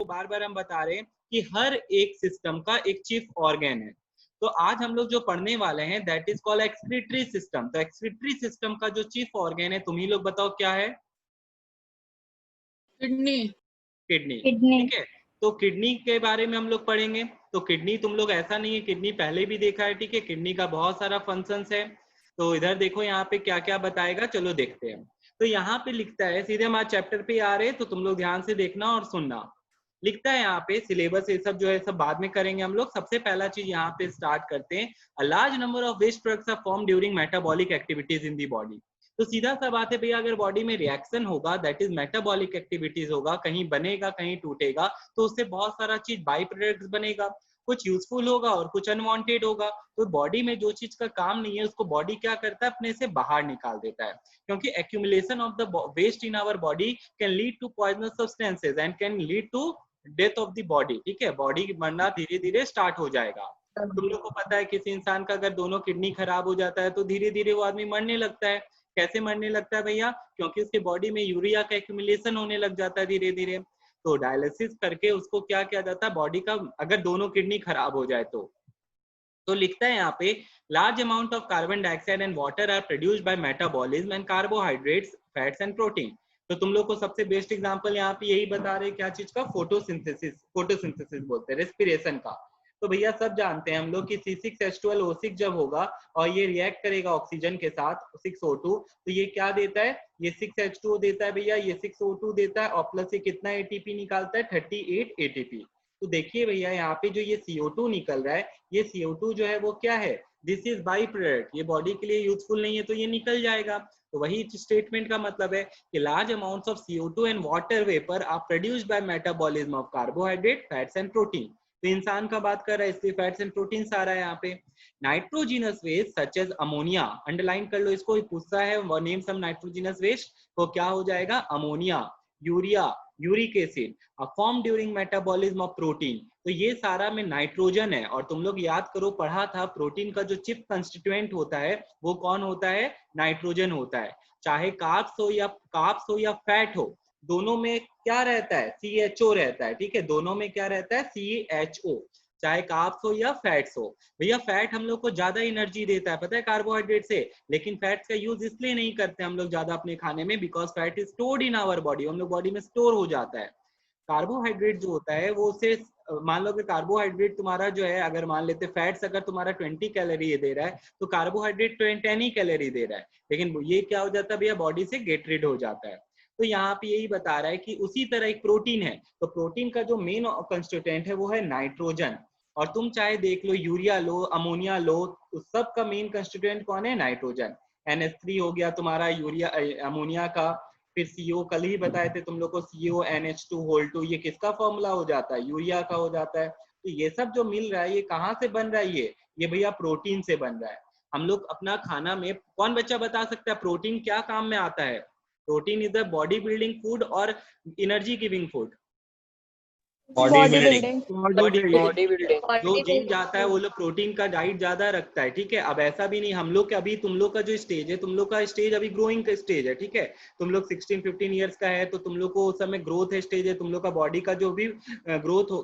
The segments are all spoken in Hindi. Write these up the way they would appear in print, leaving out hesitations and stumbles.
को बार बार हम बता रहे हैं कि हर एक सिस्टम का एक चीफ ऑर्गन है। तो आज हम लोग जो पढ़ने वाले हैं that is called excretory system. तो एक्सक्रीटरी सिस्टम का जो चीफ ऑर्गन है, तुम ही लोग बताओ क्या है? किडनी। किडनी। किडनी। ठीक है, तो किडनी के बारे में हम लोग पढ़ेंगे। तो किडनी तुम लोग ऐसा नहीं है, किडनी पहले भी देखा है, ठीक है, किडनी का बहुत सारा फंक्शंस है। तो इधर देखो यहाँ पे क्या क्या बताएगा, चलो देखते हैं। तो यहाँ पे लिखता है, सीधे हमारे चैप्टर पे आ रहे हैं, तो तुम लोग ध्यान से देखना और सुनना। लिखता है यहाँ पे, सिलेबस ये सब जो है सब बाद में करेंगे हम लोग। सबसे पहला चीज यहाँ पे स्टार्ट करते हैं, a large number of waste products are form during metabolic activities in the body. तो सीधा सा बात है भैया, अगर बॉडी में रिएक्शन होगा दैट इज मेटाबॉलिक एक्टिविटीज होगा, कहीं बनेगा कहीं टूटेगा, तो उससे बहुत सारा चीज बाई प्रोडक्ट्स बनेगा, कुछ यूजफुल होगा और कुछ अनवांटेड होगा। तो बॉडी में जो चीज का काम नहीं है उसको बॉडी क्या करता है, अपने से बाहर निकाल देता है। क्योंकि accumulation of the waste in our body can lead to poisonous substances and can lead to death of the body. ठीक है, बॉडी मरना धीरे धीरे स्टार्ट हो जाएगा। तुम लोग को पता है किसी इंसान का अगर दोनों किडनी खराब हो जाता है तो धीरे धीरे वो आदमी मरने लगता है। कैसे मरने लगता है भैया? क्योंकि उसके बॉडी में यूरिया का एक्यूमुलेशन होने लग जाता है धीरे धीरे। तो डायलिसिस करके उसको क्या किया जाता है, बॉडी का अगर दोनों किडनी खराब हो जाए तो लिखता है यहाँ पे, large amount of carbon dioxide and water are produced by metabolism and carbohydrates, fats and protein. तो तुम लोग को सबसे बेस्ट एग्जांपल यहाँ पे यही बता रहे क्या चीज का, फोटोसिंथेसिस। फोटोसिंथेसिस बोलते हैं रेस्पिरेशन का। तो भैया सब जानते हैं हम लोग कि C6H12O6 जब होगा और ये रिएक्ट करेगा ऑक्सीजन के साथ 6O2, तो ये क्या देता है, ये 6H2O देता है भैया, ये 6O2 देता है, और प्लस ये कितना एटीपी निकालता है, 38 एटीपी। तो देखिए भैया यहाँ पे जो ये CO2 निकल रहा है, ये CO2 जो है वो क्या है, दिस इज बाई प्रोडक्ट, ये बॉडी के लिए यूजफुल नहीं है तो ये निकल जाएगा। तो वही स्टेटमेंट का मतलब है कि large amounts of CO2 and water vapour are produced by metabolism of carbohydrate, fats and protein. तो इंसान का बात कर रहा है इसलिए फैट्स एंड प्रोटीन आ रहा है यहाँ पे। Nitrogenous waste such as ammonia, underline कर लो इसको, पूछता है नेम सम नाइट्रोजिनस वेस्ट, तो क्या हो जाएगा, ammonia, urea, uric acid, form during metabolism of protein. तो ये सारा में नाइट्रोजन है। और तुम लोग याद करो, पढ़ा था प्रोटीन का जो चिप कंस्टिट्यूएंट होता है वो कौन होता है, नाइट्रोजन होता है। चाहे कार्ब्स हो या फैट हो, दोनों में क्या रहता है, CHO रहता है। ठीक है, दोनों में क्या रहता है, CHO, चाहे कार्ब्स हो या फैट्स हो। भैया फैट हम लोग को ज्यादा एनर्जी देता है, पता है, कार्बोहाइड्रेट से, लेकिन फैट्स का यूज इसलिए नहीं करते हम लोग ज्यादा अपने खाने में, because fat is stored in our body, हम लोग बॉडी में स्टोर हो जाता है। कार्बोहाइड्रेट जो होता है वो उसे, मान लो कि कार्बोहाइड्रेट तुम्हारा जो है, अगर मान लेते फैट्स अगर तुम्हारा 20 कैलोरी दे रहा है तो कार्बोहाइड्रेट 10 ही कैलोरी दे रहा है, लेकिन ये क्या हो जाता है भैया, बॉडी से गेट रिड हो जाता है। तो यहाँ पे यही बता रहा है कि उसी तरह एक प्रोटीन है, तो प्रोटीन का जो मेन कंस्टिट्यूएंट है वो है नाइट्रोजन। और तुम चाहे देख लो, यूरिया लो, अमोनिया लो, उस सब का मेन कंस्टिट्यूएंट कौन है, नाइट्रोजन। NH3 हो गया तुम्हारा यूरिया अमोनिया का, फिर CO कल ही बताए थे तुम लोग को, CONH2 ये किसका फॉर्मूला हो जाता है, यूरिया का हो जाता है। तो ये सब जो मिल रहा है ये कहाँ से बन रहा है, ये भैया प्रोटीन से बन रहा है। हम लोग अपना खाना में, कौन बच्चा बता सकता है प्रोटीन क्या काम में आता है? Protein is the body building food और energy giving food. Body building. Body building. जो जिम जाता है वो लोग प्रोटीन का डाइट ज्यादा रखता है। ठीक है, अब ऐसा भी नहीं हम लोग के, अभी तुम लोग का जो स्टेज है, तुम लोग का स्टेज अभी ग्रोइंग का स्टेज है। ठीक है, तुम लोग 16-15 ईयर्स का है तो तुम लोग को उस समय ग्रोथ है स्टेज है, तुम लोग का बॉडी का जो भी ग्रोथ हो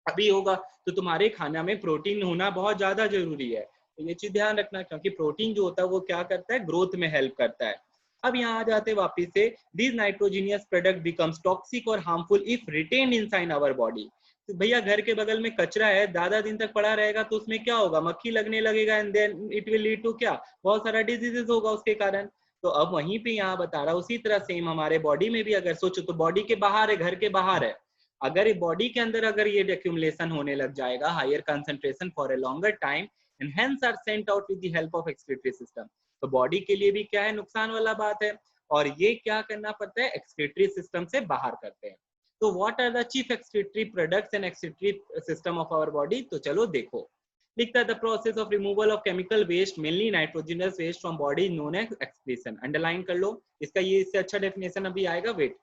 अभी होगा, तो तुम्हारे खाना में प्रोटीन होना बहुत ज्यादा जरूरी है। तो ये चीज ध्यान रखना, क्योंकि प्रोटीन जो होता है वो क्या करता है, ग्रोथ में हेल्प करता है। अब यहाँ आ जाते वापिस से, this nitrogenous product becomes toxic और harmful if retain inside our body. तो भैया घर के बगल में कचरा है, ज्यादा दिन तक पड़ा रहेगा तो उसमें क्या होगा, मक्खी लगने लगेगा, and then it will lead to क्या, बहुत सारा डिजीजेस होगा उसके कारण। तो अब वहीं पे यहाँ बता रहा, उसी तरह सेम हमारे बॉडी में भी अगर सोचो तो बॉडी के बाहर है, घर के बाहर है, अगर बॉडी के अंदर अगर ये एक्यूमुलेशन होने लग जाएगा, higher concentration for a longer time, and hence are sent out with the help of excretory system, तो बॉडी के लिए भी क्या है, नुकसान वाला बात है। और ये क्या करना पड़ता है, एक्सक्रीटरी सिस्टम से बाहर करते हैं। तो what are the chief excretory products and excretory system of our body, तो चलो देखो। लिखता है the process of removal of chemical waste mainly nitrogenous waste from body known as excretion, underline कर लो इसका, ये इससे अच्छा डेफिनेशन अभी आएगा, वेट।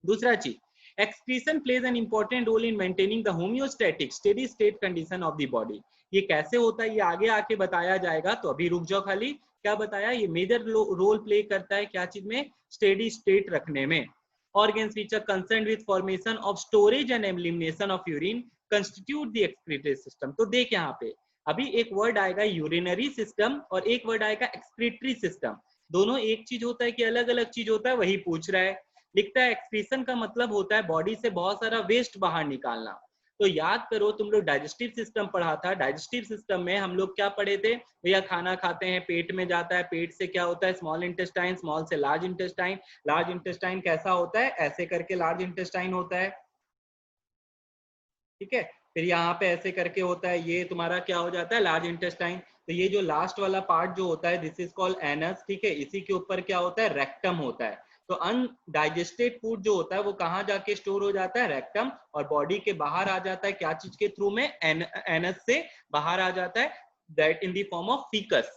दूसरा चीज, excretion plays an important role in maintaining the homeostatic steady state condition of the body। ये कैसे होता है ये आगे आके बताया जाएगा, तो अभी रुक जाओ खाली। क्या बताया, ये मेजर रोल प्ले करता है क्या चीज में, स्टेडी स्टेट रखने में। organs which are concerned with formation of storage and elimination of urine constitute the excretory system. तो देख यहाँ पे अभी एक वर्ड आएगा यूरिनरी सिस्टम और एक वर्ड आएगा एक्सक्रीटरी सिस्टम, दोनों एक चीज होता है कि अलग अलग चीज होता है, वही पूछ रहा है। लिखता है एक्सक्रीशन का मतलब होता है बॉडी से बहुत सारा वेस्ट बाहर निकालना। तो याद करो तुम लोग डाइजेस्टिव सिस्टम पढ़ा था, डाइजेस्टिव सिस्टम में हम लोग क्या पढ़े थे भैया, खाना खाते हैं पेट में जाता है, पेट से क्या होता है स्मॉल इंटेस्टाइन, स्मॉल से लार्ज इंटेस्टाइन, लार्ज इंटेस्टाइन कैसा होता है ऐसे करके लार्ज इंटेस्टाइन होता है, ठीक है, फिर यहाँ पे ऐसे करके होता है, ये तुम्हारा क्या हो जाता है लार्ज इंटेस्टाइन। तो ये जो लास्ट वाला पार्ट जो होता है दिस इज कॉल्ड एनस, ठीक है, इसी के ऊपर क्या होता है रेक्टम होता है। तो अनडाइजेस्टेड फूड जो होता है वो कहाँ जाके स्टोर हो जाता है रेक्टम, और बॉडी के बाहर आ जाता है क्या चीज के थ्रू में, एनस से बाहर आ जाता है, that in the form of faeces.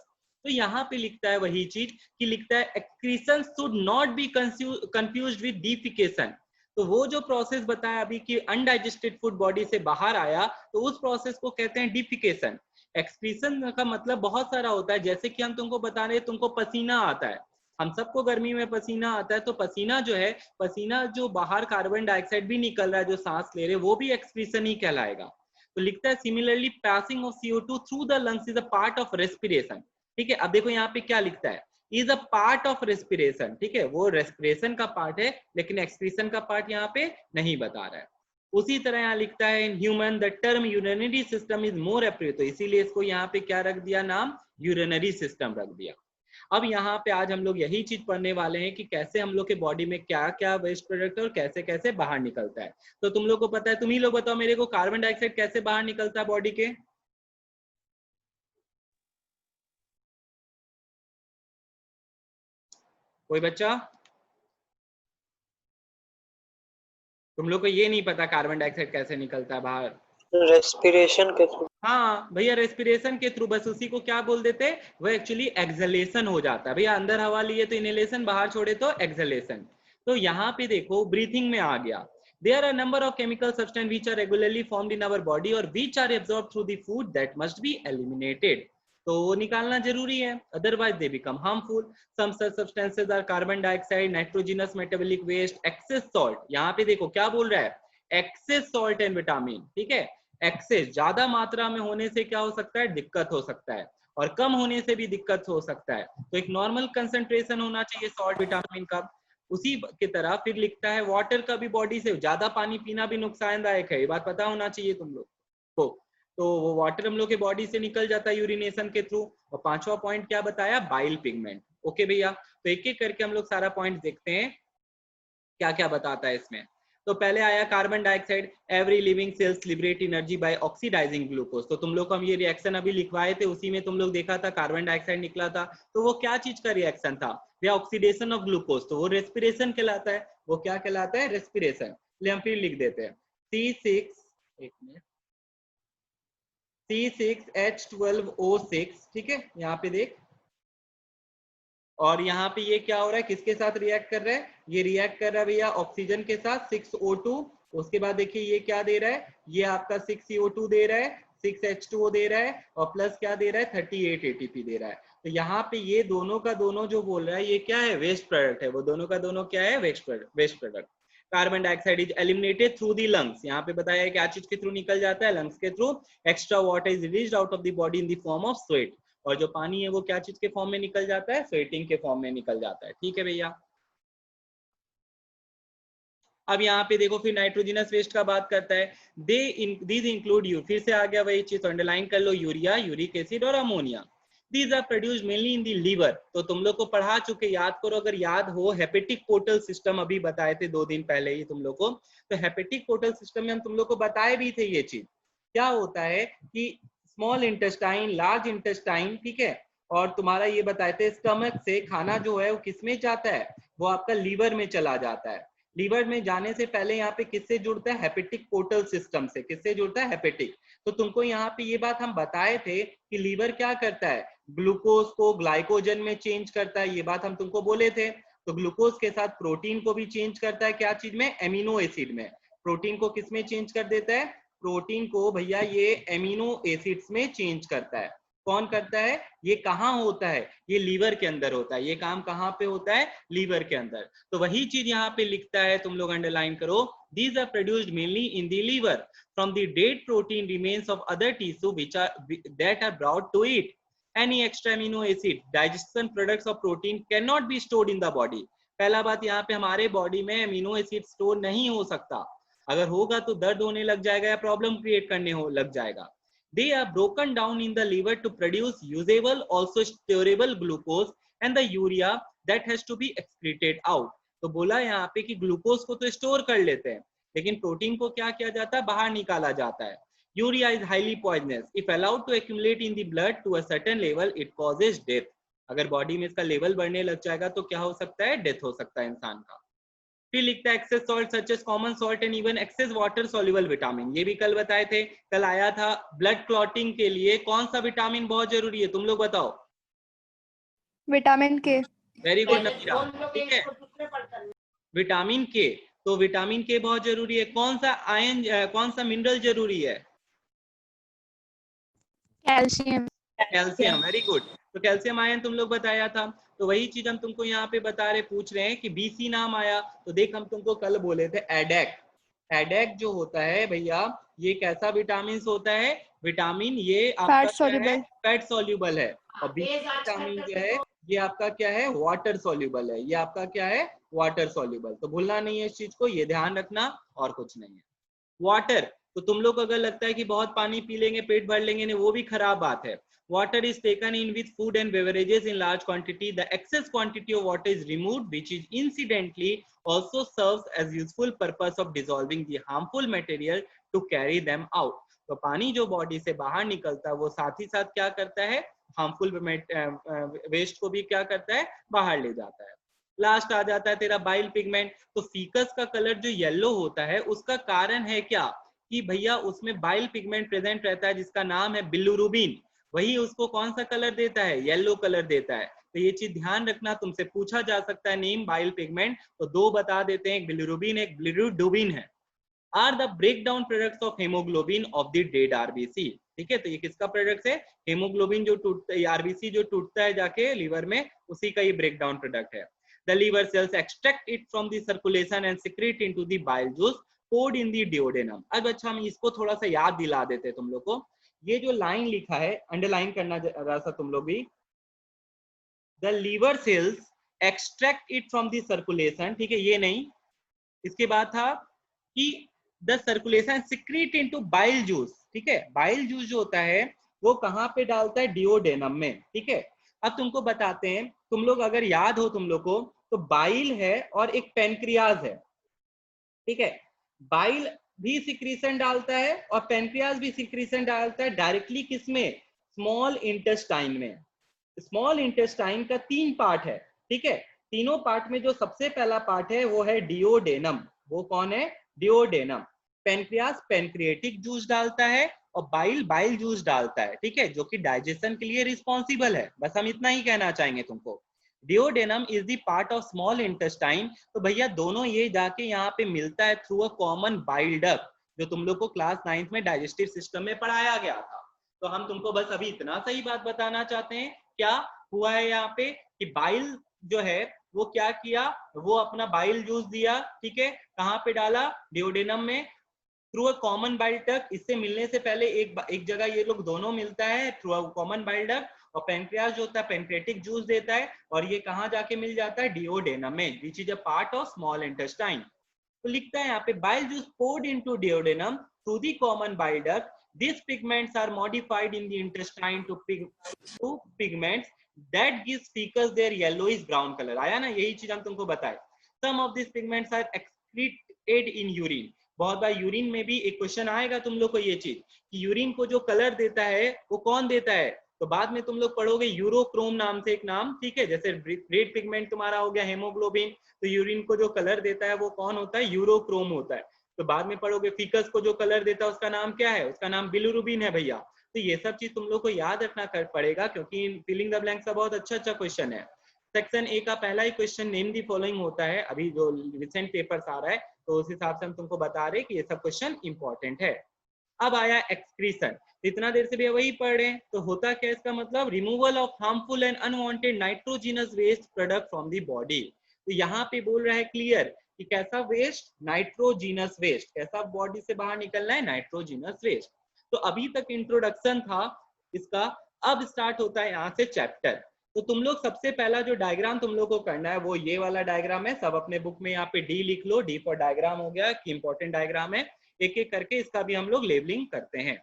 तो यहाँ पे लिखता है वही चीज कि लिखता है excretion should not be confused with defecation. तो वो जो प्रोसेस बताया अभी कि अनडाइजेस्टेड फूड बॉडी से बाहर आया तो उस प्रोसेस को कहते हैं डिफिकेशन। एक्सक्रीशन का मतलब बहुत सारा होता है, जैसे कि हम तुमको बता रहे हैं तुमको पसीना आता है, हम सबको गर्मी में पसीना आता है, तो पसीना जो है, पसीना जो बाहर कार्बन डाइऑक्साइड भी निकल रहा है जो सांस ले रहे वो भी एक्सक्रीशन ही कहलाएगा। तो लिखता है similarly passing of CO2 through the lungs is a part of respiration, ठीक है। अब देखो यहाँ पे क्या लिखता है, is a part of respiration, ठीक है, वो रेस्पिरेशन का पार्ट है लेकिन एक्सक्रीशन का पार्ट यहाँ पे नहीं बता रहा है। उसी तरह यहाँ लिखता है in human the term urinary system is more appropriate, तो इसीलिए इसको यहाँ पे क्या रख दिया नाम, यूरिनरी सिस्टम रख दिया। अब यहाँ पे आज हम लोग यही चीज पढ़ने वाले हैं कि कैसे हम लोग के बॉडी में क्या क्या वेस्ट प्रोडक्ट है और कैसे कैसे बाहर निकलता है। तो तुम लोग को पता है, तुम ही लोग बताओ मेरे को, कार्बन डाइऑक्साइड कैसे बाहर निकलता है बॉडी के, कोई बच्चा? तुम लोग को ये नहीं पता कार्बन डाइऑक्साइड कैसे निकलता है बाहर? रेस्पिरेशन के थ्रू। हाँ भैया रेस्पिरेशन के थ्रू, बस उसी को क्या बोल देते, वो एक्चुअली एक्सहेलेशन हो जाता है। भैया अंदर हवा लिए तो इनहेलेशन, बाहर छोड़े तो एक्सहेलेशन। तो यहाँ पे देखो ब्रीथिंग में आ गया, there are a number of chemical substances which are regularly formed in our body or which are absorbed through the food that must be eliminated, तो वो निकालना जरूरी है, otherwise they become harmful. Some such substances are carbon dioxide, nitrogenous metabolic waste, excess salt, यहाँ पे देखो क्या बोल रहा है, excess salt and vitamin, ठीक है, एक्सेस ज्यादा मात्रा में होने से क्या हो सकता है, दिक्कत हो सकता है, और कम होने से भी दिक्कत हो सकता है। तो एक नॉर्मल कंसंट्रेशन होना चाहिए सॉल्ट विटामिन का। उसी की तरह फिर लिखता है वाटर का भी बॉडी से ज्यादा पानी पीना भी नुकसानदायक है, ये बात पता होना चाहिए तुम लोग को। तो वो वाटर हम लोग के बॉडी से निकल जाता है यूरिनेशन के थ्रू। और पांचवा पॉइंट क्या बताया, बाइल पिगमेंट। ओके भैया, तो एक एक करके हम लोग सारा पॉइंट देखते हैं क्या क्या बताता है इसमें। तो पहले आया carbon dioxide, every living cells liberate energy by oxidising glucose. तो तुम लोग को हम ये रिएक्शन अभी लिखवाए थे, उसी में तुम लोग देखा था कार्बन डाइऑक्साइड निकला था। तो वो क्या चीज का रिएक्शन था, या ऑक्सीडेशन ऑफ ग्लूकोज, तो वो रेस्पिरेशन कहलाता है। वो क्या कहलाता है, रेस्पिरेशन। ले हम फिर लिख देते हैं C6H12O6, ठीक है, यहाँ पे देख, और यहाँ पे ये क्या हो रहा है, किसके साथ रिएक्ट कर रहा है, ये रिएक्ट कर रहा है भैया ऑक्सीजन के साथ 6O2। उसके बाद देखिए ये क्या दे रहा है, ये आपका 6CO2 दे रहा है, 6H2O दे रहा है, और प्लस क्या दे रहा है, 38 ATP दे रहा है। तो यहाँ पे ये दोनों का दोनों जो बोल रहा है ये क्या है, वेस्ट प्रोडक्ट है। वो दोनों का दोनों क्या है, waste product. Carbon dioxide is eliminated through the lungs, यहाँ पे बताया है क्या चीज के थ्रू निकल जाता है, लंग्स के through. Extra water is released out of the body in the form of sweat, और जो पानी है वो क्या चीज के फॉर्म में निकल जाता है, स्वेटिंग के फॉर्म में निकल जाता है। ठीक है भैया, अब यहाँ पे देखो फिर नाइट्रोजनस वेस्ट का बात करता है। दीज इंक्लूड यू, फिर से आ गया वही चीज, अंडरलाइन कर लो, यूरिया, यूरिक एसिड और अमोनिया। These are produced mainly in the liver. तो तुम लोग को पढ़ा चुके, याद करो अगर याद हो, हेपेटिक पोर्टल सिस्टम अभी बताए थे 2 दिन पहले ही तुम लोग को। तो हेपेटिक पोर्टल सिस्टम में हम तुम लोग को बताए भी थे ये चीज। क्या होता है कि स्मॉल इंटेस्टाइन, लार्ज इंटेस्टाइन, ठीक है, और तुम्हारा ये बताए थे स्टमक से खाना जो है वो किसमें जाता है, वो आपका लीवर में चला जाता है। लीवर में जाने से पहले यहाँ पे किससे जुड़ता है, हेपेटिक पोर्टल सिस्टम से। किससे जुड़ता है, हेपेटिक। तो तुमको यहाँ पे ये बात हम बताए थे कि लीवर क्या करता है, ग्लूकोज को ग्लाइकोजन में चेंज करता है, ये बात हम तुमको बोले थे। तो ग्लूकोज के साथ प्रोटीन को भी चेंज करता है, क्या चीज में, एमिनो एसिड में। प्रोटीन को किस में चेंज कर देता है, प्रोटीन को भैया ये एमिनो एसिड्स में चेंज करता है। कौन करता है? ये कहाँ होता है? ये लीवर के अंदर होता है। ये काम कहाँ पे होता है? लीवर के अंदर। तो वही चीज यहाँ पे लिखता है, तुम लोग अंडरलाइन करो, these are produced mainly in the liver from the dead protein remains of other tissue that are brought to it. Any extra amino acid digestion products of protein cannot be stored in the body. पहला बात, यहाँ पे हमारे बॉडी में अमीनो एसिड स्टोर नहीं हो सकता। अगर होगा तो दर्द होने लग जाएगा या प्रॉब्लम क्रिएट करने लग जाएगा। They are broken down in the liver to produce usable, also storable glucose and the urea that has to be excreted out. तो बोला यहाँ पे कि ग्लूकोज को तो स्टोर कर लेते हैं, लेकिन प्रोटीन को क्या किया जाता है? बाहर निकाला जाता है। Urea is highly poisonous if allowed to accumulate in the blood to a certain level it causes death. अगर बॉडी में इसका लेवल बढ़ने लग जाएगा तो क्या हो सकता है? डेथ हो सकता है इंसान का। फिर लिखता है excess salt such as common salt and even excess water soluble vitamin. ये भी कल बताए थे, कल आया था। ब्लड क्लॉटिंग के लिए कौन सा विटामिन बहुत जरूरी है? तुम लोग बताओ। विटामिन के। वेरी गुड नमीरा, ठीक है, विटामिन के। तो विटामिन के बहुत जरूरी है। कौन सा आयन, कौन सा मिनरल जरूरी है? कैल्शियम। Calcium, very good. तो कैल्शियम आयन तुम लोग बताया था। तो वही चीज हम तुमको यहाँ पे बता रहे, पूछ रहे हैं कि बीसी नाम आया। तो देख, हम तुमको कल बोले थे एडेक। एडेक जो होता है भैया, ये कैसा विटामिन होता है? विटामिन ये आपका क्या है? फैट सॉल्युबल है। और बीसी विटामिन जो है ये आपका क्या है? वाटर सॉल्युबल है। ये आपका क्या है? Water soluble. तो भूलना नहीं है इस चीज को, ये ध्यान रखना, और कुछ नहीं है। वाटर, तो तुम लोग अगर लगता है कि बहुत पानी पी लेंगे पेट भर लेंगे, नहीं, वो भी खराब बात है। Water is taken in with food and beverages in large quantity. The excess quantity of water is removed, which is incidentally also serves as useful purpose of dissolving the harmful material to carry them out. तो पानी जो बॉडी से बाहर निकलता है वो साथ ही साथ क्या करता है? हार्मफुल वेस्ट को भी क्या करता है? बाहर ले जाता है। लास्ट आ जाता है तेरा बाइल पिगमेंट। तो फीकस का कलर जो येलो होता है उसका कारण है क्या? कि भैया उसमें बाइल पिगमेंट प्रेजेंट रहता है जिसका नाम है बिलिरुबिन। वही उसको कौन सा कलर देता है? येलो कलर देता है। तो ये चीज ध्यान रखना, तुमसे पूछा जा सकता है नेम बाइल पिगमेंट, तो दो बता देते हैं, एक बिलिरुबिन एक बिलिरुडुबिन है। Are the breakdown products of haemoglobin of the dead RBC. ठीक है, तो ये किसका प्रोडक्ट है? हेमोग्लोबिन जो टूटता है, आरबीसी जो टूटता है जाके लीवर में, उसी का ये ब्रेक डाउन प्रोडक्ट है। The liver cells extract it from the circulation and secrete into the bile juice poured in the duodenum। अब अच्छा, हम इसको थोड़ा सा याद दिला देते हैं तुम लोग को। ये जो लाइन लिखा है, अंडरलाइन करना जरा सा तुम लोग भी। The liver cells extract it from the circulation, ठीक है, ये नहीं। इसके बाद था कि the circulation secrete into bile juice. ठीक है, बाइल जूस जो होता है वो कहाँ पे डालता है? डिओडेनम में। ठीक है, अब तुमको बताते हैं, तुम लोग अगर याद हो तुम लोग को, तो बाइल है और एक पेनक्रियाज है। ठीक है, बाइल भी सिक्रीशन डालता है और पेनक्रियाज भी सिक्रीशन डालता है। डायरेक्टली किसमें? स्मॉल इंटेस्टाइन में। स्मॉल इंटेस्टाइन का 3 पार्ट है। ठीक है, तीनों पार्ट में जो सबसे पहला पार्ट है वो है डिओडेनम। वो कौन है? डिओडेनम। पेनक्रियाज पेनक्रिएटिक जूस डालता है और बाइल बाइल जूस डालता है। ठीक है, जो कि डाइजेशन के लिए रिस्पॉन्सिबल है। बस हम इतना ही कहना चाहेंगे तुमको। Duodenum is the part of small intestine. तो भैया दोनों ये जाके यहाँ पे मिलता है through a common bile duct, जो तुम लोग को क्लास 9th में डाइजेस्टिव सिस्टम में पढ़ाया गया था। तो हम तुमको बस अभी इतना सही बात बताना चाहते हैं, क्या हुआ है यहाँ पे कि बाइल जो है वो क्या किया? वो अपना बाइल जूस दिया। ठीक है, कहाँ पे डाला? डिओडेनम में, through a common bile duct. इससे मिलने से पहले एक जगह ये लोग दोनों मिलता है through a common bile duct. और पेनक्रियाज जो होता है पेनक्रिएटिक जूस देता है, और ये कहाँ जाके मिल जाता है? डिओडेनम में, which is a part of small intestine. तो लिखता है यहाँ पे bile juice poured into duodenum through the common bile duct. These pigments are modified in the intestine to pigments that gives fecus their yellowish brown color। आया ना, यही चीज हम तुमको बताए। Some of these pigments are excreted in urine। बहुत बार यूरिन में भी एक क्वेश्चन आएगा तुम लोग को ये चीज, कि यूरिन को जो कलर देता है वो कौन देता है? तो बाद में तुम लोग पढ़ोगे यूरोक्रोम नाम से एक नाम। ठीक है, जैसे रेड पिगमेंट तुम्हारा हो गया हेमोग्लोबिन, तो यूरिन को जो कलर देता है वो कौन होता है? यूरोक्रोम होता है। तो बाद में पढ़ोगे फीकस को जो कलर देता है उसका नाम क्या है? उसका नाम बिलिरुबिन है भैया। तो ये सब चीज तुम लोग को याद रखना पड़ेगा, क्योंकि फिलिंग द ब्लैंक्स का बहुत अच्छा क्वेश्चन है। सेक्शन ए का पहला ही क्वेश्चन नेम दी फॉलोइंग होता है। अभी जो रिसेंट पेपर्स आ रहा है तो उस हिसाब से हम तुमको बता रहे कि ये सब क्वेश्चन इंपॉर्टेंट है। अब आया एक्सक्रीशन, इतना देर से भी वही पढ़ रहे हैं। तो होता क्या है इसका मतलब, removal of harmful and unwanted nitrogenous waste product from the body. तो यहाँ पे बोल रहा है क्लियर कि कैसा वेस्ट, नाइट्रोजिनस वेस्ट, कैसा बॉडी से बाहर निकलना है, नाइट्रोजिनस वेस्ट। तो अभी तक इंट्रोडक्शन था इसका, अब स्टार्ट होता है यहाँ से चैप्टर। तो तुम लोग सबसे पहला जो डायग्राम तुम लोग को करना है वो ये वाला डायग्राम है। सब अपने बुक में यहाँ पे डी लिख लो, डी फॉर डायग्राम हो गया कि इंपॉर्टेंट डायग्राम है। एक एक करके इसका भी हम लोग लेबलिंग करते हैं।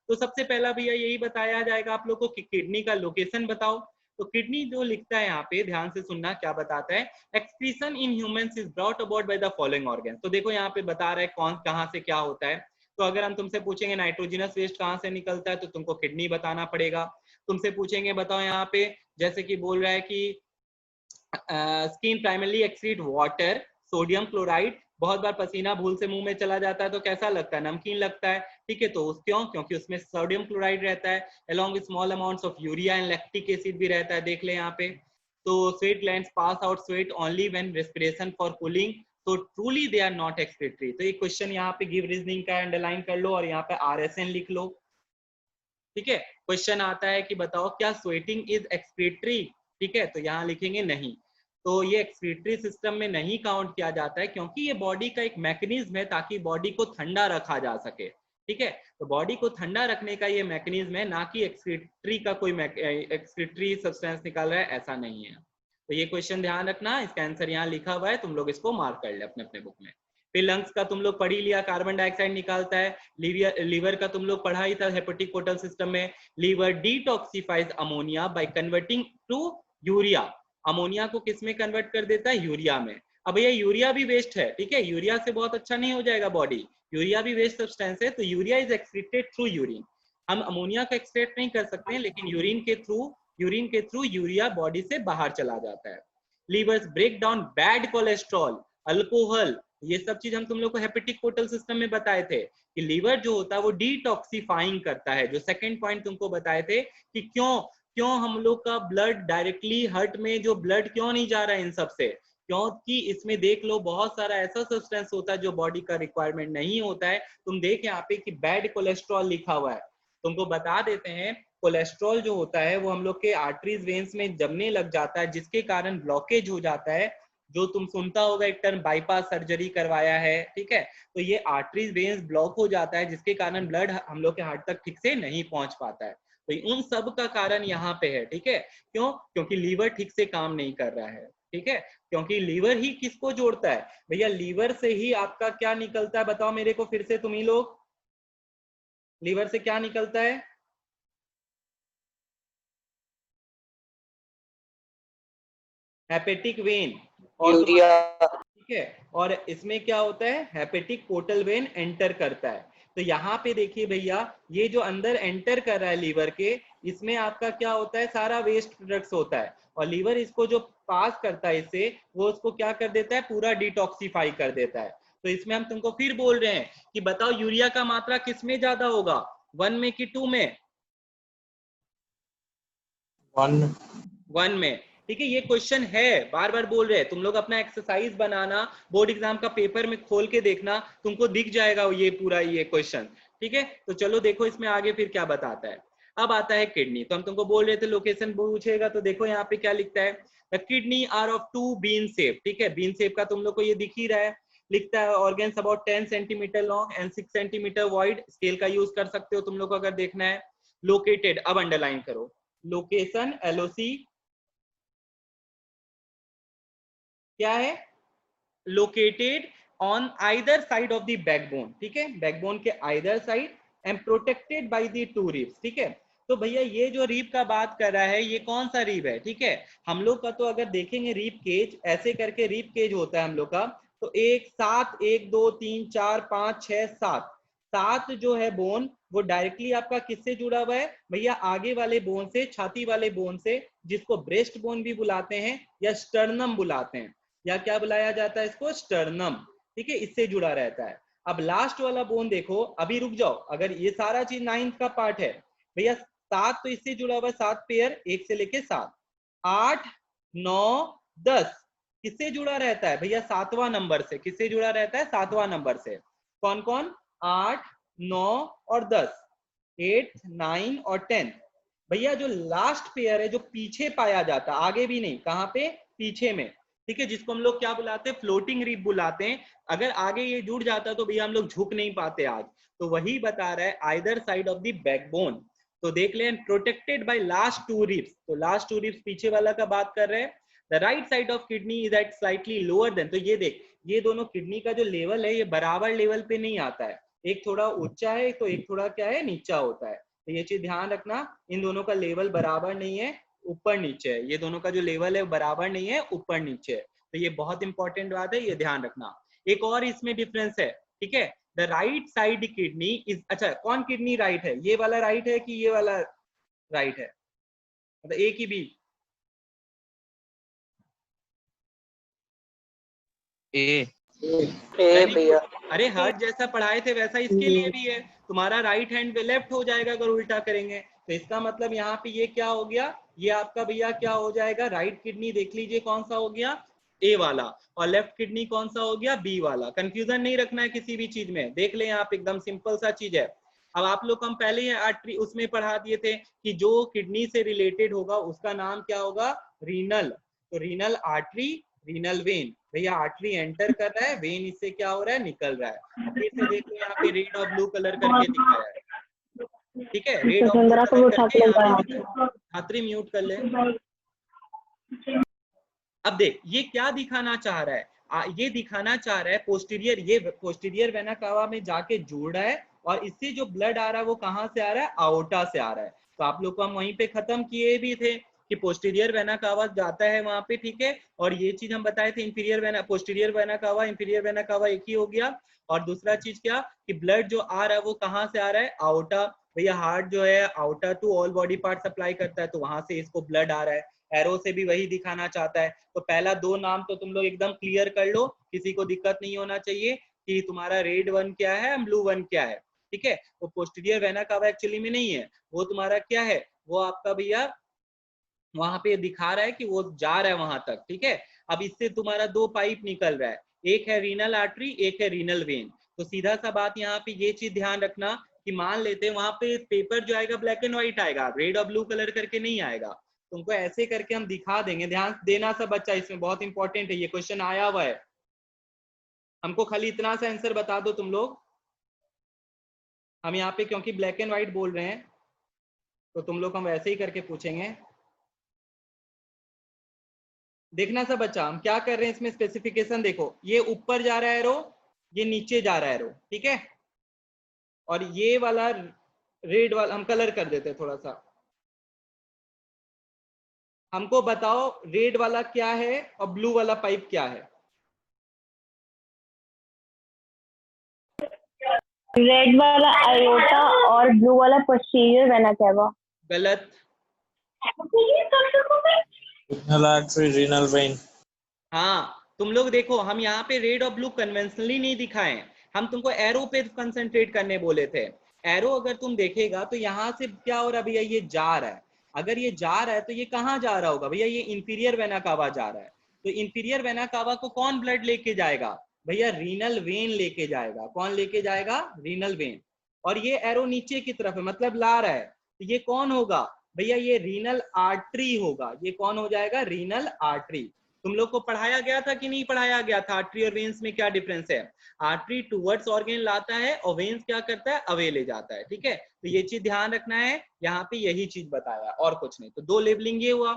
तो सबसे पहला भैया यही बताया जाएगा आप लोग को कि किडनी का लोकेशन बताओ। तो किडनी जो लिखता है यहाँ पे, ध्यान से सुनना क्या बताता है, excretion in humans is brought about by the following organ. तो देखो यहाँ पे बता रहा है कौन कहाँ से क्या होता है। तो अगर हम तुमसे पूछेंगे नाइट्रोजनस वेस्ट कहाँ से निकलता है, तो तुमको किडनी बताना पड़ेगा। तुमसे पूछेंगे बताओ यहाँ पे, जैसे कि बोल रहा है कि skin primarily excrete water, sodium chloride. बहुत बार पसीना भूल से मुंह में चला जाता है तो कैसा लगता है, नमकीन लगता है, ठीक है। तो क्यों, क्योंकि उसमें सोडियम क्लोराइड रहता है, along with small amounts of urea and lactic acid भी रहता है, देख ले यहाँ पे। तो sweat glands pass out sweat only when respiration for cooling, तो truly they are not excretory. तो ये क्वेश्चन यहाँ पे गिव रीजनिंग का अंडरलाइन कर लो और यहाँ पे RSN लिख लो, ठीक है। क्वेश्चन आता है कि बताओ क्या स्वेटिंग इज एक्सक्रीटरी, ठीक है। तो यहाँ लिखेंगे नहीं, तो ये एक्सक्रीटरी सिस्टम में नहीं काउंट किया जाता है, क्योंकि ये बॉडी का एक मैकेनिज्म है ताकि बॉडी को ठंडा रखा जा सके, ठीक है। तो बॉडी को ठंडा रखने का ये मैकेनिज्म है, ना कि एक्सक्रीटरी का कोई एक्सक्रीटरी सब्सटेंस निकाल रहा है, ऐसा नहीं है। तो ये क्वेश्चन ध्यान रखना, इसका आंसर यहाँ लिखा हुआ है, तुम लोग इसको मार्क कर ले अपने अपने बुक में। फिर लंग्स का तुम लोग पढ़ ही लिया, कार्बन डाइऑक्साइड निकालता है। लीवर का तुम लोग पढ़ा ही था हेपेटिक पोर्टल सिस्टम में। Liver detoxifies ammonia by converting to urea. Ammonia को किस में कन्वर्ट कर देता है, यूरिया में। अब भैया यूरिया भी वेस्ट है, ठीक है, यूरिया से बहुत अच्छा नहीं हो जाएगा बॉडी, यूरिया भी वेस्ट सब्सटेंस है। तो urea is excreted through urine. हम अमोनिया का एक्सट्रैक्ट नहीं कर सकते हैं, लेकिन यूरिन के थ्रू यूरिया बॉडी से बाहर चला जाता है। Liver's breakdown bad cholesterol, alcohol, ये सब चीज हम तुम लोग को हेपेटिक पोर्टल सिस्टम में बताए थे कि लीवर जो होता है वो डिटॉक्सिफाइंग करता है। जो सेकंड पॉइंट तुमको बताए थे कि क्यों हम लोग का ब्लड डायरेक्टली हार्ट में जो ब्लड क्यों नहीं जा रहा है इन सब से, क्योंकि इसमें देख लो बहुत सारा ऐसा सब्सटेंस होता है जो बॉडी का रिक्वायरमेंट नहीं होता है। तुम देख यहाँ पे कि बैड कोलेस्ट्रॉल लिखा हुआ है, तुमको बता देते हैं कोलेस्ट्रॉल जो होता है वो हम लोग के आर्टरीज वेन्स में जमने लग जाता है, जिसके कारण ब्लॉकेज हो जाता है। जो तुम सुनता होगा एक टर्म बाईपास सर्जरी करवाया है, ठीक है। तो ये आर्टरीज वेन्स ब्लॉक हो जाता है, जिसके कारण ब्लड हम लोग के हार्ट तक ठीक से नहीं पहुंच पाता है। तो उन सब का कारण यहाँ पे है, ठीक है। क्यों, क्योंकि लीवर ठीक से काम नहीं कर रहा है, ठीक है। क्योंकि लीवर ही किसको जोड़ता है भैया, लीवर से ही आपका क्या निकलता है, बताओ मेरे को फिर से तुम ही लोग, लीवर से क्या निकलता है, हेपेटिक वेन और यूरिया। ठीक है। और इसमें क्या होता है, हेपेटिक पोर्टल वेन एंटर करता है। तो यहाँ पे देखिए भैया, ये जो अंदर एंटर कर रहा है लीवर के, इसमें आपका क्या होता है, सारा वेस्ट प्रोडक्ट्स होता है, और लीवर इसको जो पास करता है इससे, वो उसको क्या कर देता है, पूरा डिटॉक्सिफाई कर देता है। तो इसमें हम तुमको फिर बोल रहे हैं कि बताओ यूरिया का मात्रा किस में ज्यादा होगा, 1 में कि 2 में, 1 में, ठीक है। ये क्वेश्चन है, बार बार बोल रहे हैं, तुम लोग अपना एक्सरसाइज बनाना, बोर्ड एग्जाम का पेपर में खोल के देखना, तुमको दिख जाएगा ये पूरा ये क्वेश्चन, ठीक है। तो चलो देखो इसमें आगे फिर क्या बताता है। अब आता है किडनी। तो हम तुमको बोल रहे थे लोकेशन पूछेगा, तो देखो यहाँ पे क्या लिखता है, the kidney are of 2 bean shape, ठीक है। बीन शेप का तुम लोग को ये दिख ही रहा है, लिखता है organs about 10 centimetre long and 6 centimetre wide. Scale का यूज कर सकते हो तुम लोग को अगर देखना है। लोकेटेड, अब अंडरलाइन करो, लोकेशन LOC क्या है, located on either side of the backbone, ठीक है, बैकबोन के either side and protected by the 2 ribs, ठीक है। तो भैया ये जो रिब का बात कर रहा है, ये कौन सा रिब है, ठीक है। हम लोग का तो अगर देखेंगे रिब केज, ऐसे करके रिब केज होता है हम लोग का। तो 1 7 1 2 3 4 5 6 7 7 जो है बोन, वो डायरेक्टली आपका किससे जुड़ा हुआ है भैया, आगे वाले बोन से, छाती वाले बोन से, जिसको ब्रेस्ट बोन भी बुलाते हैं या स्टर्नम बुलाते हैं, या क्या बुलाया जाता है इसको, स्टर्नम, ठीक है, इससे जुड़ा रहता है। अब लास्ट वाला बोन देखो, अभी रुक जाओ, अगर ये सारा चीज 9th का पार्ट है भैया, 7 तो इससे जुड़ा हुआ है, 7 पेयर 1 से लेके 7, 8 9 10 किससे जुड़ा रहता है भैया, 7वां नंबर से, किससे जुड़ा रहता है, 7वां नंबर से। कौन कौन, 8 9 और 10, 8, 9 और 10। भैया जो लास्ट पेयर है जो पीछे पाया जाता है, आगे भी नहीं, कहाँ पे, पीछे में, ठीक है, जिसको हम लोग क्या बुलाते हैं, फ्लोटिंग रिब बुलाते हैं। अगर आगे ये जुड़ जाता तो भैया हम लोग झुक नहीं पाते आज। तो वही बता रहा है either side of the backbone. तो देख लें, protected by last two ribs, तो लास्ट टू रिब्स पीछे वाला का बात कर रहे हैं। The right side of kidney is at slightly lower than, तो ये देख, ये दोनों किडनी का जो लेवल है ये बराबर लेवल पे नहीं आता है, एक थोड़ा ऊंचा है तो एक थोड़ा क्या है, नीचा होता है। तो ये चीज ध्यान रखना, इन दोनों का लेवल बराबर नहीं है, ऊपर नीचे है, ये दोनों का जो लेवल है बराबर नहीं है, ऊपर नीचे है। तो ये बहुत इंपॉर्टेंट बात है, ये ध्यान रखना। एक और इसमें डिफरेंस है, ठीक है, the right side kidney is, अच्छा कौन किडनी राइट है, ये वाला राइट है कि ये वाला राइट है, मतलब ए की बी? ए भैया। अरे हार्ट जैसा पढ़ाए थे वैसा इसके लिए भी है, तुम्हारा राइट हैंड पे लेफ्ट हो जाएगा अगर उल्टा करेंगे। तो इसका मतलब यहाँ पे ये क्या हो गया, ये आपका भैया क्या हो जाएगा, राइट किडनी देख लीजिए कौन सा हो गया, ए वाला, और लेफ्ट किडनी कौन सा हो गया, बी वाला। कंफ्यूजन नहीं रखना है किसी भी चीज में, देख लें आप, एकदम सिंपल सा चीज है। अब आप लोग हम पहले ही आर्टरी उसमें पढ़ा दिए थे कि जो किडनी से रिलेटेड होगा उसका नाम क्या होगा, रीनल। तो रीनल आर्टरी, रीनल वेन, भैया आर्टरी एंटर कर रहा है, वेन इससे क्या हो रहा है, निकल रहा है। फिर से देखो यहाँ पे रेड और ब्लू कलर करके दिखाया है, ठीक है, रेड और ब्लू कलर करके यहाँ पे दिखाया। छात्री म्यूट कर ले। अब देख ये क्या दिखाना चाह रहा है, ये दिखाना चाह रहा है पोस्टीरियर, ये पोस्टीरियर वेना कावा में जाके जुड़ रहा है, और इससे जो ब्लड आ रहा है वो कहाँ से आ रहा है, आओटा से आ रहा है। तो आप लोग को हम वहीं पे खत्म किए भी थे कि पोस्टीरियर वेना कावा जाता है वहां पे, ठीक है, और ये चीज हम बताए थे, इंफीरियर वेना, पोस्टीरियर वेना कावा, इंफीरियर वेना कावा एक ही हो गया। और दूसरा चीज क्या, कि ब्लड जो आ रहा है वो कहाँ से आ रहा है, आउटा। भैया हार्ट जो है aorta to all body part supply करता है, तो वहां से इसको ब्लड आ रहा है। एरो से भी वही दिखाना चाहता है। तो पहला दो नाम तो तुम लोग एकदम क्लियर कर लो, किसी को दिक्कत नहीं होना चाहिए कि तुम्हारा रेड वन क्या है, ब्लू वन क्या है, ठीक है। वो पोस्टीरियर वेना कावा एक्चुअली में नहीं है, वो तुम्हारा क्या है, वो आपका भैया वहां पे दिखा रहा है कि वो जा रहा है वहां तक, ठीक है। अब इससे तुम्हारा दो पाइप निकल रहा है, एक है रीनल आर्टरी, एक है रीनल वेन। तो सीधा सा बात यहाँ पे ये चीज ध्यान रखना कि मान लेते हैं वहां पे पेपर जो आएगा ब्लैक एंड व्हाइट आएगा, रेड और ब्लू कलर करके नहीं आएगा, तुमको ऐसे करके हम दिखा देंगे। ध्यान देना सब बच्चा, इसमें बहुत इंपॉर्टेंट है, ये क्वेश्चन आया हुआ है। हमको खाली इतना सा आंसर बता दो तुम लोग, हम यहाँ पे क्योंकि ब्लैक एंड व्हाइट बोल रहे हैं तो तुम लोग हम वैसे ही करके पूछेंगे। देखना सब बच्चा, हम क्या कर रहे हैं इसमें, स्पेसिफिकेशन देखो, ये ऊपर जा रहा है एरो, ये नीचे जा रहा है एरो, ठीक है। और ये वाला रेड वाला हम कलर कर देते हैं थोड़ा सा। हमको बताओ रेड वाला क्या है और ब्लू वाला पाइप क्या है। रेड वाला आयोटा और ब्लू वाला पोस्टीरियर वेना कावा। गलत। Renal artery, renal vein. हाँ तुम लोग देखो, हम यहाँ पे रेड और ब्लू कन्वेंशनली नहीं दिखाए, हम तुमको एरो पे कंसंट्रेट करने बोले थे। एरो अगर तुम देखेगा तो यहाँ से क्या हो रहा है भैया, ये जा रहा है। अगर ये जा रहा है तो ये कहाँ जा रहा होगा भैया, ये इंफीरियर वेना कावा जा रहा है। तो इंफीरियर वेना कावा को कौन ब्लड लेके जाएगा भैया, रीनल वेन लेके जाएगा। कौन लेके जाएगा, रीनल वेन। और ये एरो नीचे की तरफ है, मतलब ला रहा है, तो ये कौन होगा भैया, ये रीनल आर्टरी होगा। ये कौन हो जाएगा, रीनल आर्टरी। तुम लोग को पढ़ाया गया था कि नहीं पढ़ाया गया था, आर्टरी और वेन्स में क्या डिफरेंस है। आर्टरी टूवर्ड्स ऑर्गन लाता है और वेन्स क्या करता है, अवे ले जाता है, ठीक है। तो ये चीज ध्यान रखना है, यहाँ पे यही चीज बताया और कुछ नहीं। तो दो लेबलिंग ये हुआ।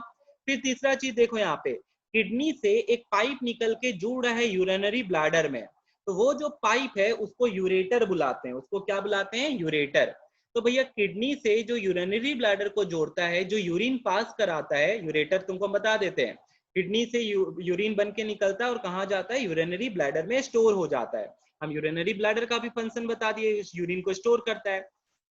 फिर तीसरा चीज देखो, यहाँ पे किडनी से एक पाइप निकल के जुड़ रहा है यूरिनरी ब्लैडर में, तो वो जो पाइप है उसको यूरेटर बुलाते हैं। उसको क्या बुलाते हैं, यूरेटर। तो भैया किडनी से जो यूरिनरी ब्लैडर को जोड़ता है, जो यूरिन पास कराता है, यूरेटर तुमको बता देते हैं। किडनी से यूरिन बन के निकलता है और कहाँ जाता है, यूरिनरी ब्लैडर में स्टोर हो जाता है। हम यूरिनरी ब्लैडर का भी फंक्शन बता दिए, यूरिन को स्टोर करता है।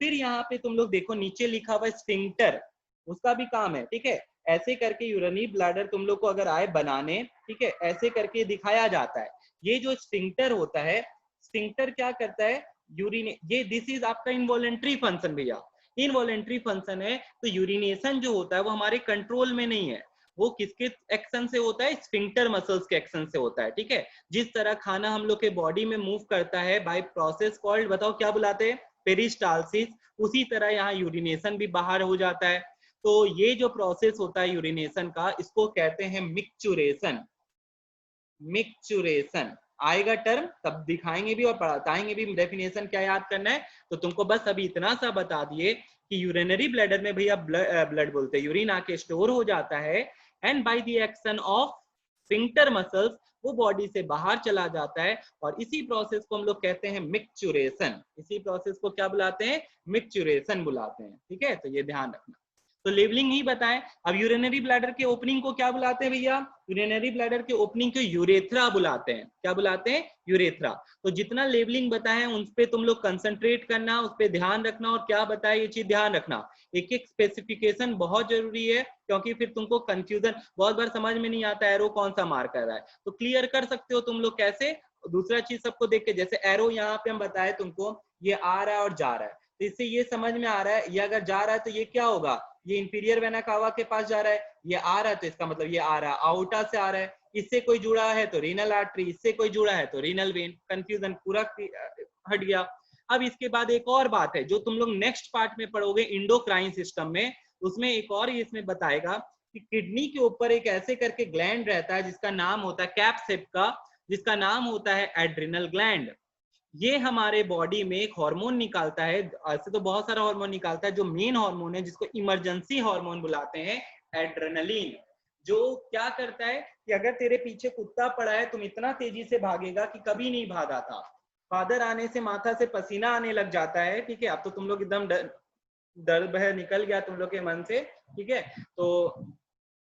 फिर यहाँ पे तुम लोग देखो नीचे लिखा हुआ है स्फिंक्टर, उसका भी काम है, ठीक है। ऐसे करके यूरिनरी ब्लैडर तुम लोग को अगर आए बनाने, ठीक है, ऐसे करके दिखाया जाता है। ये जो स्फिंक्टर होता है, स्फिंक्टर क्या करता है, यूरिन, ये दिस इज आपका इनवॉलेंट्री फंक्शन भैया, इनवॉलेंट्री फंक्शन है। तो यूरिनेशन जो होता है वो हमारे कंट्रोल में नहीं है, वो किसके एक्शन से होता है, स्फिंक्टर मसल्स के एक्शन से होता है, ठीक है। जिस तरह खाना हम लोग के बॉडी में मूव करता है बाय प्रोसेस कॉल्ड, बताओ क्या बुलाते हैं, पेरिस्टालसिस, उसी तरह यहाँ यूरिनेशन भी बाहर हो जाता है। तो ये जो प्रोसेस होता है यूरिनेशन का, इसको कहते हैं मिक्चुरेशन। मिक्चुरेशन आएगा टर्म तब दिखाएंगे भी और बताएंगे भी डेफिनेशन क्या याद करना है। तो तुमको बस अभी इतना सा बता दिए कि यूरिनरी ब्लैडर में भैया ब्लड बोलते हैं, यूरिन आके स्टोर हो जाता है, and by the action of sphincter muscles वो बॉडी से बाहर चला जाता है, और इसी प्रोसेस को हम लोग कहते हैं मिक्चुरेशन। इसी प्रोसेस को क्या बुलाते हैं? मिक्चुरेशन बुलाते हैं। ठीक है, तो ये ध्यान रखना। तो लेबलिंग ही बताएं। अब यूरिनरी ब्लैडर के ओपनिंग को क्या बुलाते हैं भैया? यूरिनरी ब्लैडर के ओपनिंग को यूरेथ्रा बुलाते हैं। क्या बुलाते हैं? यूरेथ्रा। तो जितना लेबलिंग बताए उन पे तुम लोग कंसंट्रेट करना, उस पर ध्यान रखना, और क्या बताए ये चीज ध्यान रखना। एक एक स्पेसिफिकेशन बहुत जरूरी है, क्योंकि फिर तुमको कंफ्यूजन बहुत बार समझ में नहीं आता एरो कौन सा मार्क कर रहा है। तो क्लियर कर सकते हो तुम लोग कैसे। दूसरा चीज सबको देख के, जैसे एरो यहाँ पे हम बताए तुमको, ये आ रहा है और जा रहा है, तो इससे ये समझ में आ रहा है ये अगर जा रहा है तो ये क्या होगा, ये इंफीरियर वेना कावा के पास जा रहा है। ये आ रहा है तो इसका मतलब ये आ रहा है आउटा से आ रहा है। इससे कोई जुड़ा है तो रीनल आर्टरी, इससे कोई जुड़ा है तो रीनल वेन। कंफ्यूजन पूरा हट गया। अब इसके बाद एक और बात है जो तुम लोग नेक्स्ट पार्ट में पढ़ोगे इंडोक्राइन सिस्टम में, उसमें एक और इसमें बताएगा कि किडनी के ऊपर एक ऐसे करके ग्लैंड रहता है जिसका नाम होता है कैप शेप का, जिसका नाम होता है एड्रिनल ग्लैंड। ये हमारे बॉडी में एक हार्मोन निकालता है, ऐसे तो बहुत सारा हार्मोन निकालता है, जो मेन हार्मोन है जिसको इमरजेंसी हार्मोन बुलाते हैं, एड्रेनलिन। जो क्या करता है कि अगर तेरे पीछे कुत्ता पड़ा है, तुम इतना तेजी से भागेगा कि कभी नहीं भागा था। फादर आने से माथा से पसीना आने लग जाता है। ठीक है, अब तो तुम लोग एकदम डर भय निकल गया तुम लोग के मन से। ठीक है, तो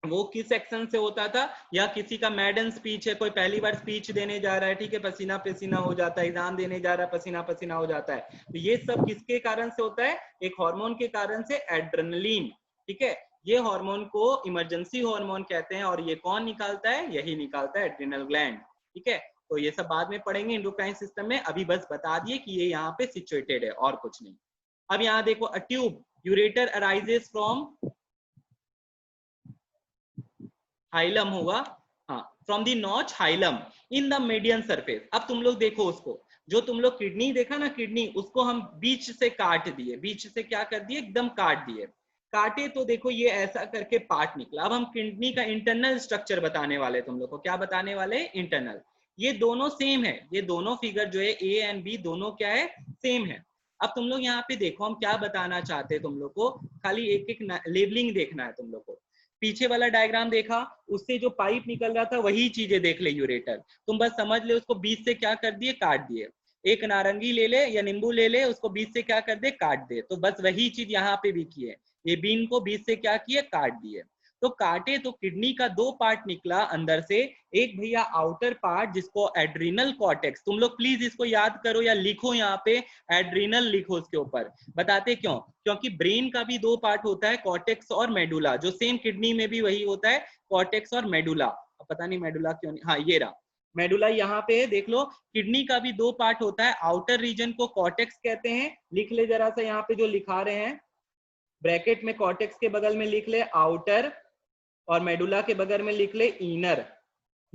वो किस सेक्शन से होता था, या किसी का मैडन स्पीच है, कोई पहली बार स्पीच देने जा रहा है, ठीक है, पसीना पसीना हो जाता है, एग्जाम देने जा रहा है, पसीना पसीना हो जाता है। तो ये सब किसके कारण से होता है? एक हार्मोन के कारण से, एड्रेनलिन। ठीक है, ये हार्मोन को इमरजेंसी हार्मोन कहते हैं, और ये कौन निकालता है? यही निकालता है, एड्रिनल ग्लैंड। ठीक है, तो ये सब बाद में पढ़ेंगे इंडोक्राइन सिस्टम में, अभी बस बता दिए कि ये यहाँ पे सिचुएटेड है और कुछ नहीं। अब यहाँ देखो, a tube ureter arises from hilum होगा, हाँ, from the notch hilum in the median surface. अब तुम लोग देखो उसको, जो तुम लोग किडनी देखा ना, किडनी उसको हम बीच से काट दिए, बीच से क्या कर दिए, एकदम काट दिए। काटे तो देखो ये ऐसा करके पार्ट निकला। अब हम किडनी का इंटरनल स्ट्रक्चर बताने वाले, तुम लोग को क्या बताने वाले? इंटरनल। ये दोनों सेम है, ये दोनों फिगर जो है ए एंड बी दोनों क्या है? सेम है। अब तुम लोग यहाँ पे देखो हम क्या बताना चाहते हैं, तुम लोग को खाली एक एक लेबलिंग देखना है तुम लोग को। पीछे वाला डायग्राम देखा, उससे जो पाइप निकल रहा था वही चीजें देख ले यूरेटर। तुम बस समझ ले उसको बीच से क्या कर दिए, काट दिए। एक नारंगी ले ले या नींबू ले ले, उसको बीच से क्या कर दे, काट दे। तो बस वही चीज यहाँ पे भी की है, ये बीन को बीच से क्या किए, काट दिए। तो काटे तो किडनी का दो पार्ट निकला अंदर से, एक भैया आउटर पार्ट जिसको एड्रिनल कॉर्टेक्स, तुम लोग प्लीज इसको याद करो या लिखो यहाँ पे, एड्रिनल लिखो उसके ऊपर। बताते क्यों? क्योंकि ब्रेन का भी दो पार्ट होता है, कॉर्टेक्स और मेडुला, जो सेम किडनी में भी वही होता है, कॉर्टेक्स और मेडुला। पता नहीं मेडुला क्यों नहीं, हाँ ये रहा मेडुला यहाँ पे है, देख लो। किडनी का भी दो पार्ट होता है, आउटर रीजन को कॉर्टेक्स कहते हैं, लिख ले जरा सा यहाँ पे जो लिखा रहे हैं ब्रैकेट में, कॉर्टेक्स के बगल में लिख ले आउटर, और मेडुला के बगल में लिख ले इनर।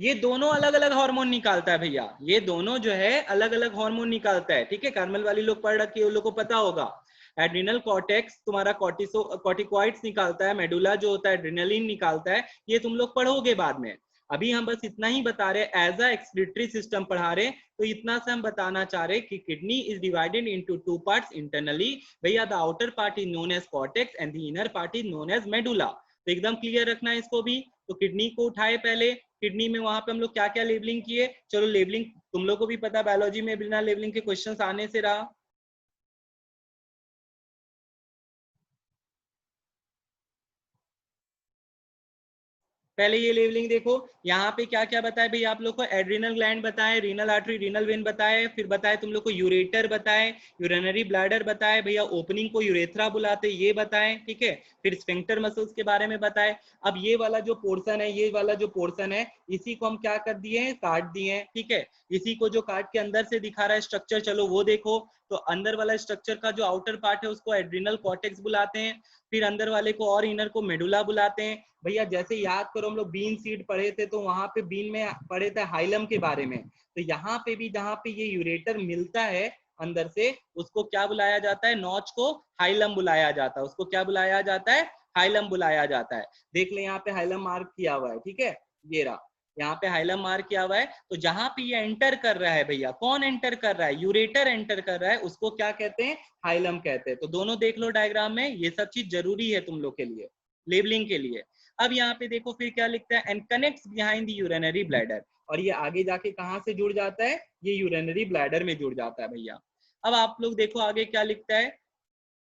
ये दोनों अलग अलग हार्मोन निकालता है भैया, ये दोनों जो है अलग अलग हार्मोन निकालता है। ठीक है, कार्मल वाली लोग पढ़ रखी है, उन लोग को पता होगा। एड्रिनल कॉर्टेक्स तुम्हारा कॉर्टिकॉइड्स निकालता है, मेडुला जो होता है एड्रिनलिन निकालता है, ये तुम लोग पढ़ोगे बाद में। अभी हम बस इतना ही बता रहे, एज अ एक्सक्रीटरी सिस्टम पढ़ा रहे, तो इतना से हम बताना चाह रहे कि kidney is divided into two parts internally भैया। The outer part is known as cortex and the inner part is known as medulla. तो एकदम क्लियर रखना है इसको भी। तो किडनी को उठाए पहले, किडनी में वहां पे हम लोग क्या क्या लेबलिंग किए, चलो लेबलिंग तुम लोग को भी पता, बायोलॉजी में बिना लेबलिंग के क्वेश्चंस आने से रहा। पहले ये लेवलिंग देखो, यहाँ पे क्या क्या बताए भाई आप लोग को, एड्रिनल ग्लैंड बताए, रीनल आर्टरी, रीनल वेन बताए, फिर बताए तुम लोग को यूरेटर बताए, यूरिनरी ब्लैडर बताए भैया, ओपनिंग को यूरेथ्रा बुलाते ये बताए। ठीक है, फिर स्फिंक्टर मसल्स के बारे में बताए। अब ये वाला जो पोर्शन है, ये वाला जो पोर्शन है, इसी को हम क्या कर दिए हैं, काट दिए हैं। ठीक है, इसी को जो काट के अंदर से दिखा रहा है स्ट्रक्चर, चलो वो देखो। तो अंदर वाला स्ट्रक्चर का जो आउटर पार्ट है उसको एड्रिनल कॉर्टेक्स बुलाते हैं, फिर अंदर वाले को और इनर को मेडुला बुलाते हैं भैया। जैसे याद करो हम लोग बीन सीड पढ़े थे, तो वहां पे बीन में पढ़े थे हाइलम के बारे में, तो यहाँ पे भी जहाँ पे ये यूरेटर मिलता है अंदर से, उसको क्या बुलाया जाता है, नॉच को हाइलम बुलाया जाता है, उसको क्या बुलाया जाता है, हाइलम बुलाया जाता है। देख ले यहाँ पे हाइलम मार्क किया हुआ है, ठीक है, ये रहा, यहाँ पे हाइलम मार्क किया हुआ है। तो जहां पे ये एंटर कर रहा है भैया, कौन एंटर कर रहा है, यूरेटर एंटर कर रहा है, उसको क्या कहते हैं, हाइलम कहते हैं। तो दोनों देख लो डायग्राम में, ये सब चीज जरूरी है तुम लोग के लिए, लेबलिंग के लिए। अब यहाँ पे देखो फिर क्या लिखता है, and connects behind the urinary bladder, और ये आगे जाके कहाँ से जुड़ जाता है, ये यूरिनरी ब्लैडर में जुड़ जाता है भैया। अब आप लोग देखो आगे क्या लिखता है,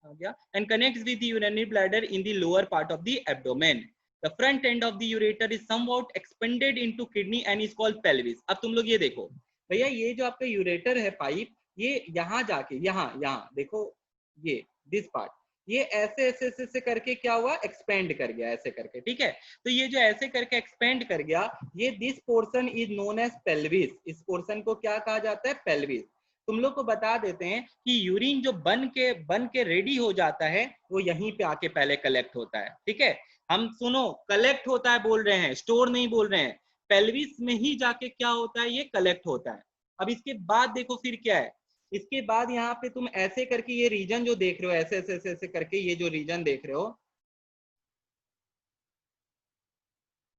आ गया, and connects with the urinary bladder in the lower part of the abdomen, the front end of the ureter is somewhat expanded into kidney and is called pelvis. अब तुम लोग ये देखो भैया, ये जो आपका यूरेटर है पाइप, ये यहाँ जाके यहाँ देखो, ये दिस पार्ट, ये ऐसे ऐसे ऐसे करके क्या हुआ, एक्सपेंड कर गया ऐसे करके, ठीक है। तो ये जो ऐसे करके एक्सपेंड कर गया, ये this portion is known as pelvis, इस पोर्शन को क्या कहा जाता है, पेल्विस। तुम लोग को बता देते हैं कि यूरिन जो बन के रेडी हो जाता है, वो यहीं पे आके पहले कलेक्ट होता है, ठीक है। हम सुनो, कलेक्ट होता है बोल रहे हैं, स्टोर नहीं बोल रहे हैं, पेल्विस में ही जाके क्या होता है, ये कलेक्ट होता है। अब इसके बाद देखो फिर क्या है, इसके बाद यहाँ पे तुम ऐसे करके ये रीजन जो देख रहे हो, ऐसे ऐसे ऐसे ऐसे करके ये जो रीजन देख रहे हो,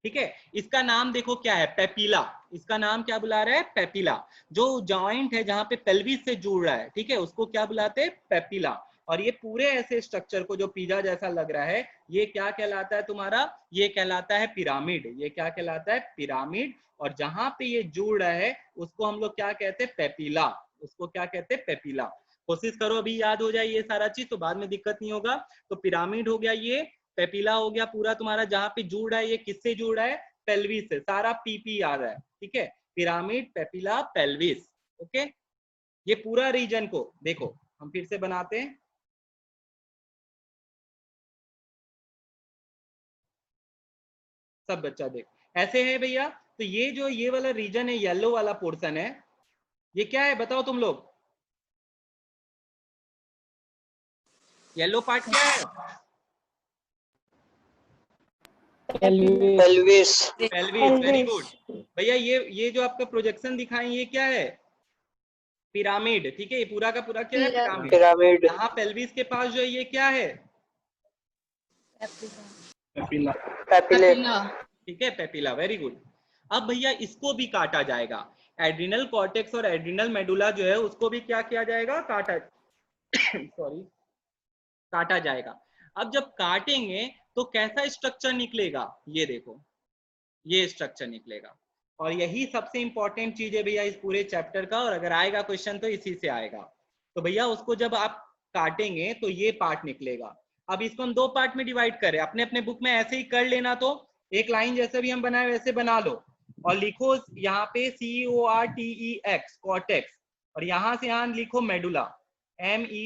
ठीक है, इसका नाम देखो क्या है, पेपिला। इसका नाम क्या बुला रहा है, पेपिला। जो जॉइंट है जहां पे पेल्विस से जुड़ रहा है, ठीक है, उसको क्या बुलाते हैं, पेपिला। और ये पूरे ऐसे स्ट्रक्चर को जो पिज्जा जैसा लग रहा है, ये क्या कहलाता है तुम्हारा, ये कहलाता है पिरामिड। ये क्या कहलाता है, पिरामिड। और जहां पे ये जुड़ रहा है उसको हम लोग क्या कहते हैं, पेपिला। उसको क्या कहते हैं, पेपिला। कोशिश करो अभी याद हो जाए ये सारा चीज, तो बाद में दिक्कत नहीं होगा। तो पिरामिड हो गया, ये पेपिला हो गया पूरा तुम्हारा, जहां पे जुड़ रहा है, ये किससे जुड़ रहा है, पेल्विस से, सारा पीपी आ रहा है, ठीक है, पिरामिड, पेपिला, पेल्विस। ओके, ये पूरा रीजन को देखो, हम फिर से बनाते हैं, सब बच्चा देख, ऐसे है भैया। तो ये जो ये वाला रीजन है, येलो वाला पोर्शन है, ये क्या है बताओ तुम लोग, येलो पार्ट क्या है, पेल्विस। पेल्विस, वेरी गुड भैया। ये जो आपका प्रोजेक्शन दिखाएं, ये क्या है, पिरामिड, ठीक है, ये पूरा का पूरा क्या है, पिरामिड। पिरामिड। यहाँ पेल्विस के पास जो है ये क्या है, पेपिला, ठीक है, पेपिला, वेरी गुड। अब भैया इसको भी काटा जाएगा, एड्रिनल कॉर्टेक्स और एड्रिनल मेडुला जो है उसको भी क्या किया जाएगा, काटा सॉरी, काटा जाएगा। अब जब काटेंगे तो कैसा स्ट्रक्चर निकलेगा, ये देखो, ये स्ट्रक्चर निकलेगा। और यही सबसे इंपॉर्टेंट चीज है भैया इस पूरे चैप्टर का, और अगर आएगा क्वेश्चन तो इसी से आएगा। तो भैया उसको जब आप काटेंगे तो ये पार्ट निकलेगा। अब इसको हम दो पार्ट में डिवाइड करें, अपने अपने बुक में ऐसे ही कर लेना, तो एक लाइन जैसे भी हम बनाए वैसे बना लो, और लिखो यहाँ पे CORTEX, कॉर्टेक्स, और यहाँ से यहाँ लिखो मेडुला, MEDULLA।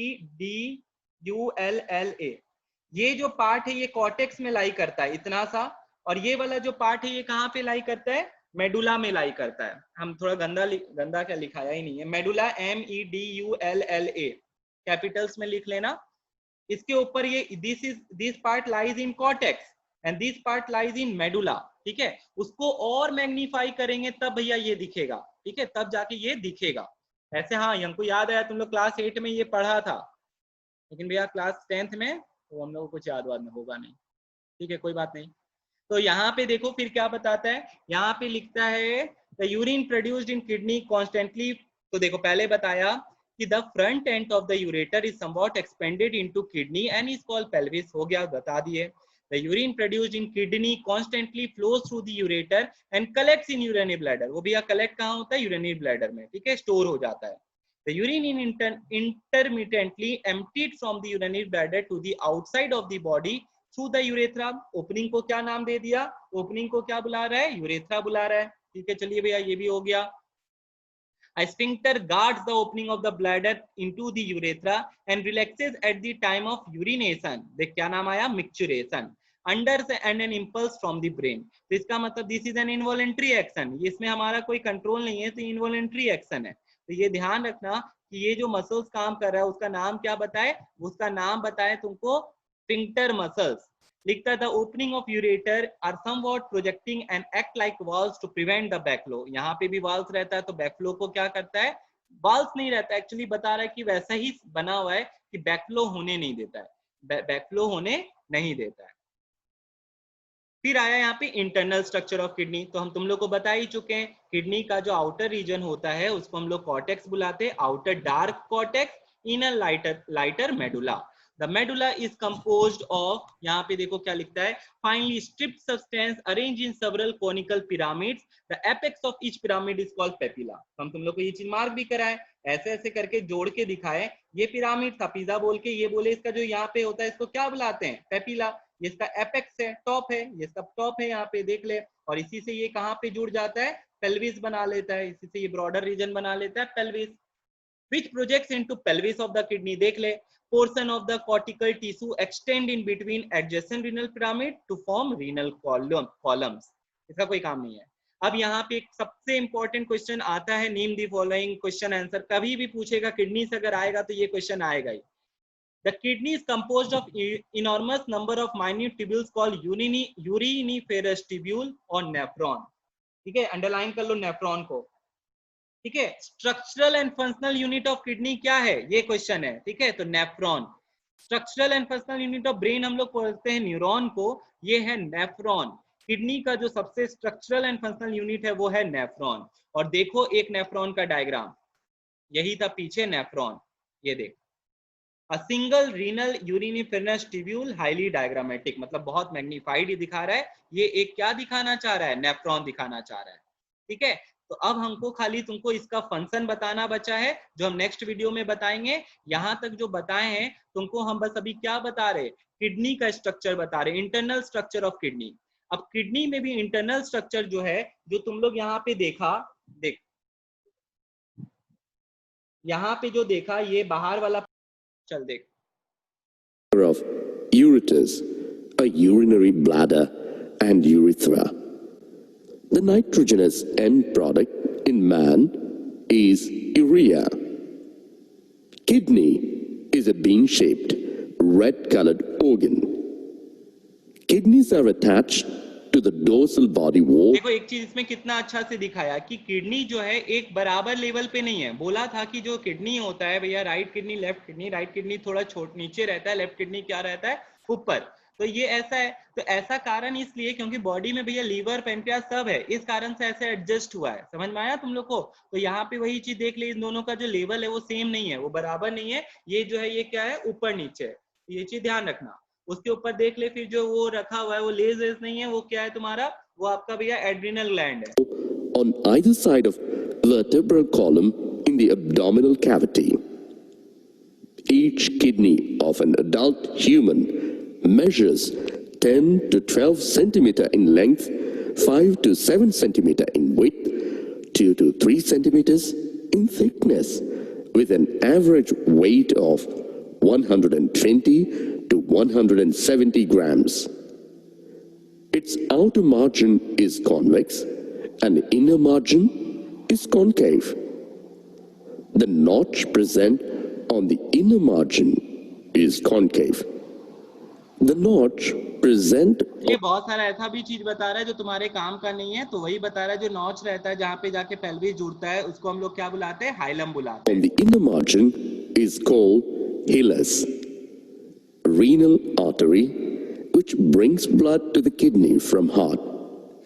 ये जो पार्ट है ये कॉर्टेक्स में लाई करता है, इतना सा, और ये वाला जो पार्ट है ये कहाँ पे लाई करता है, मेडुला में लाई करता है। हम थोड़ा गंदा क्या लिखाया ही नहीं है, मेडुला, MEDULLA, कैपिटल्स में लिख लेना। इसके ऊपर ये this part lies in cortex and this part lies in medulla, ठीक है। उसको और मैग्नीफाई करेंगे तब भैया ये दिखेगा, ठीक है, तब जाके ये दिखेगा ऐसे। हाँ, हमको याद आया, तुम लोग क्लास 8 में ये पढ़ा था, लेकिन भैया क्लास 10th में तो हम लोग को कुछ याद वाद में होगा नहीं, ठीक है, कोई बात नहीं। तो यहाँ पे देखो फिर क्या बताता है, यहाँ पे लिखता है the urine produced in kidney constantly. तो देखो पहले बताया कि the front end of the ureter is somewhat expanded into kidney and is called pelvis, हो गया, बता दिए। The urine produced in kidney constantly flows through the ureter and collects in urinary bladder. वो भैया कलेक्ट कहाँ होता है, यूरिनरी ब्लैडर में, ठीक है, स्टोर हो जाता है। The urine in intermittently emptied from the urinary bladder to the outside of the body through the urethra। Opening को क्या नाम दे दिया, ओपनिंग को क्या बुला रहा है, यूरेथ्रा बुला रहा है, ठीक है। चलिए भैया ये भी हो गया। A sphincter guards the opening of the bladder into the urethra and relaxes at the time of urination। देख क्या नाम आया, micturition under and an impulse from the brain। तो इसका मतलब this is an involuntary action, इसमें हमारा कोई कंट्रोल नहीं है, तो involuntary action है। तो ये ध्यान रखना कि ये जो मसल्स काम कर रहा है उसका नाम क्या बताए, उसका नाम बताए तुमको स्फिंक्टर मसल्स। लिखता था opening of ureter are somewhat projecting and act like valves to prevent the backflow. यहाँ पे भी वाल्व्स रहता है, तो बैकफ्लो को क्या करता है, वॉल्स नहीं रहता, एक्चुअली बता रहा है कि वैसा ही बना हुआ है कि बैकफ्लो होने नहीं देता है, बैकफ्लो होने नहीं देता है। फिर आया यहाँ पे इंटरनल स्ट्रक्चर ऑफ किडनी, तो हम तुम लोग को बता ही चुके हैं, किडनी का जो आउटर रीजन होता है उसको हम लोग कॉर्टेक्स बुलाते हैं, outer dark cortex, inner lighter medulla. The medulla is composed of, यहाँ पे देखो क्या लिखता है, finally striped substance arrange in several conical pyramids, the apex of each pyramid is called papilla. हम तुम लोग को ये चीज मार्क भी कराए, ऐसे ऐसे करके जोड़ के दिखाए, ये पिरामिड था पिज्जा बोल के, ये बोले इसका जो यहाँ पे होता है इसको क्या बुलाते हैं, पेपिला। ये इसका एपेक्स है, टॉप है, ये इसका टॉप है, यहाँ पे देख ले, और इसी से ये कहाँ पे जुड़ जाता है, पेल्विस बना लेता है, इसी से ये ब्रॉडर रीजन बना लेता है pelvis, which projects into pelvis of the kidney। देख ले, portion of the cortical tissue extend in between adjacent renal pyramid to form renal columns। इसका कोई काम नहीं है। अब यहाँ पे एक सबसे इंपॉर्टेंट क्वेश्चन आता है, name the following question answer, कभी भी पूछेगा किडनी से अगर आएगा तो ये क्वेश्चन आएगा ही। The kidney is composed of enormous number of minute tubules called uriniferous tubule और nephron। ठीक है, अंडरलाइन कर लो नेफ्रॉन को। ठीक है, structural and functional unit of kidney क्या है, ये क्वेश्चन है। ठीक है, तो nephron. Structural and functional unit of brain हम लोग पढ़ते हैं न्यूरॉन को, ये है नेफ्रॉन। किडनी का जो सबसे स्ट्रक्चरल एंड फंक्शनल यूनिट है वो है नेफ्रॉन। और देखो एक नेफ्रॉन का डायग्राम, यही था पीछे नेफ्रॉन, ये देख, a single renal uriniferous tubule highly diagrammatic, मतलब बहुत मैग्नीफाइड ही दिखा रहा है। ये एक क्या दिखाना चाह रहा है, नेफ्रॉन दिखाना चाह रहा है। ठीक है, तो अब हमको खाली तुमको इसका फंक्शन बताना बचा है, जो हम नेक्स्ट वीडियो में बताएंगे। यहाँ तक जो बताए हैं तुमको हम बस अभी क्या बता रहे, किडनी का स्ट्रक्चर बता रहे, इंटरनल स्ट्रक्चर ऑफ किडनी। अब किडनी में भी इंटरनल स्ट्रक्चर जो है, जो तुम लोग यहाँ पे देखा, देख यहाँ पे जो देखा, ये बाहर वाला, चल देख, of ureters, a urinary bladder and urethra. The nitrogenous end product in man is urea. Kidney is a bean-shaped, red-colored organ. Kidneys are attached to the dorsal body wall. देखो एक चीज इसमें कितना अच्छा से दिखाया कि किडनी जो है एक बराबर लेवल पे नहीं है। बोला था कि जो किडनी होता है भैया, right kidney left kidney, right kidney थोड़ा छोट नीचे रहता है, लेफ्ट किडनी क्या रहता है, ऊपर। तो ये ऐसा है, तो ऐसा कारण इसलिए क्योंकि बॉडी में भैया लीवर पेनक्रियास सब है, इस कारण से ऐसे एडजस्ट हुआ है। समझ में आया तुम लोग को? तो यहाँ पे वही चीज देख ले, इन दोनों का जो लेवल है वो सेम नहीं है, वो बराबर नहीं है। ये जो है ये क्या है, ऊपर नीचे है, ये चीज ध्यान रखना। उसके ऊपर देख ले, फिर जो वो रखा हुआ है वो लेज नहीं है, वो क्या है तुम्हारा, वो आपका भैया एड्रिनल ग्लैंड है। On either side of vertebral column in the abdominal cavity. Each kidney of an adult human measures 10 to 12 centimeter in length, 5 to 7 centimeter in width, 2 to 3 centimeters in thickness, with an average weight of 120 to 170 grams. Its outer margin is convex and the inner margin is concave. The notch present on the inner margin is concave. The notch present. ये बहुत सारा ऐसा भी चीज बता रहा है जो तुम्हारे काम का नहीं है, तो वही बता रहा है, जो नॉच रहता है जहाँ पे जाके पेल्विस जुड़ता है, उसको हम लोग क्या बुलाते हैं, हाइलम बुलाते हैं। On the inner margin is called hilus, renal artery, which brings blood to the kidney from heart,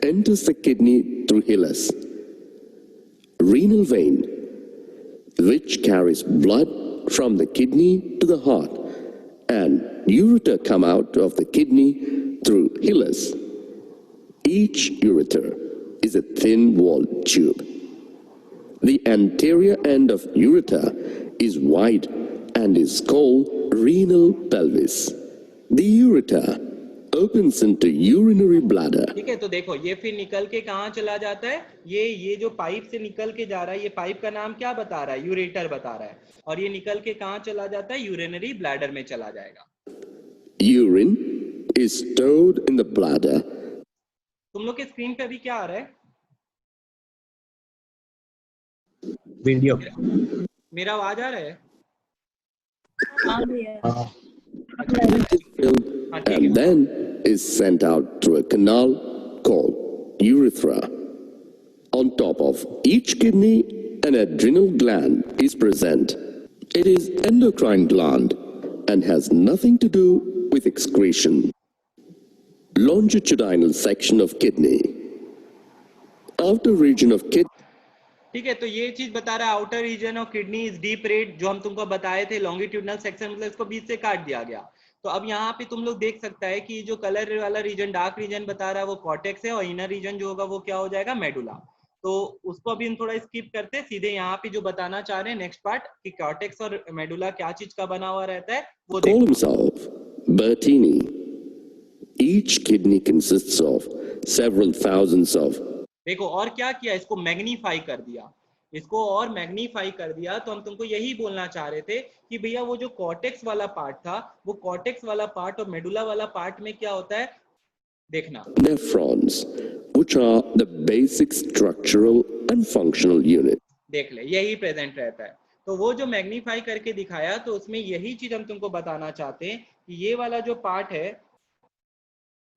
enters the kidney through hilus. Renal vein, which carries blood from the kidney to the heart, and ureter come out of the kidney through hilus. Each ureter is a thin-walled tube. The anterior end of ureter is wide and is called renal pelvis. The ureter opens into urinary bladder. ठीक है, तो देखो ये फिर निकल के कहाँ चला जाता है, ये जो पाइप से निकल के जा रहा है, ये पाइप का नाम क्या बता रहा है, यूरेटर बता रहा है, और ये निकल के कहाँ चला जाता है, यूरिनरी ब्लैडर में चला जाएगा। Urine is stored in the bladder. तुम लोग के स्क्रीन पे अभी क्या आ रहा है, वीडियो। मेरा आवाज आ रहा है? And then is sent out through a canal called urethra. On top of each kidney an adrenal gland is present. It is endocrine gland and has nothing to do with excretion. Longitudinal section of kidney. Outer region of kidney. ठीक है, तो ये चीज बता रहा है outer region of kidney is deep red, जो हम तुमको बताए थे लॉन्गिट्यूडनल सेक्शन, मतलब इसको बीच से काट दिया गया। तो अब यहाँ पे तुम लोग देख सकता है कि जो कलर वाला रीजन, डार्क रीजन बता रहा है वो कॉर्टेक्स है, और इनर रीजन जो होगा वो क्या हो जाएगा, मेडुला। तो उसको अभी हम थोड़ा स्किप करते, सीधे यहाँ पे जो बताना चाह रहे हैं नेक्स्ट पार्ट कि कॉर्टेक्स और मेडुला क्या चीज का बना हुआ रहता है वो देखो। Columns of Bertini. Each kidney consists of several thousands of. देखो और क्या किया, इसको मैग्नीफाई कर दिया, इसको और मैग्नीफाई कर दिया। तो हम तुमको यही बोलना चाह रहे थे कि भैया वो जो कॉर्टेक्स वाला पार्ट था, वो कॉर्टेक्स वाला पार्ट और मेडुला वाला पार्ट में क्या होता है देखना। Nephrons, which are the basic structural and functional unit. देख ले, यही प्रेजेंट रहता है। तो वो जो मैग्नीफाई करके दिखाया, तो उसमें यही चीज हम तुमको बताना चाहते हैं कि ये वाला जो पार्ट है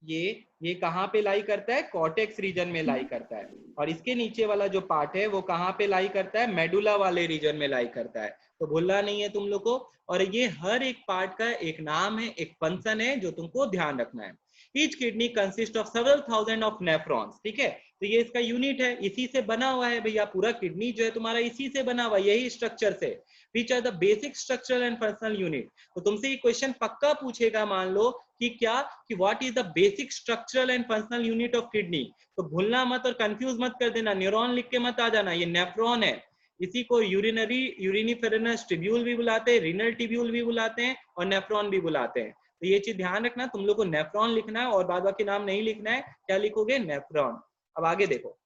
ये कहाँ पे लाई करता है, कॉर्टेक्स रीजन में लाई करता है, और इसके नीचे वाला जो पार्ट है वो कहाँ पे लाई करता है, मेडुला वाले रीजन में लाई करता है। तो भूलना नहीं है तुम लोग को, और ये हर एक पार्ट का एक नाम है, एक फंक्शन है जो तुमको ध्यान रखना है। Each kidney consist of several thousand of nephrons, ठीक है, तो ये इसका यूनिट है, इसी से बना हुआ है भैया, पूरा किडनी जो है तुम्हारा इसी से बना हुआ है, यही स्ट्रक्चर से। Which are the basic structural and functional unit. तो तुमसे ये क्वेश्चन पक्का पूछेगा, मान लो कि क्या, कि what is the basic structural and functional unit of kidney. तो भूलना मत और कंफ्यूज मत कर देना, न्यूरॉन लिख के मत आ जाना, ये नेफ्रॉन है। इसी को यूरिनिफेरेनस ट्यूब्यूल भी बुलाते हैं, रीनल ट्यूब्यूल भी बुलाते हैं, और नेफ्रॉन भी बुलाते हैं। तो ये चीज ध्यान रखना, तुम लोग को नेफ्रॉन लिखना है और बाद बाकी नाम नहीं लिखना है। क्या लिखोगे, नेफ्रॉन। अब आगे देखो।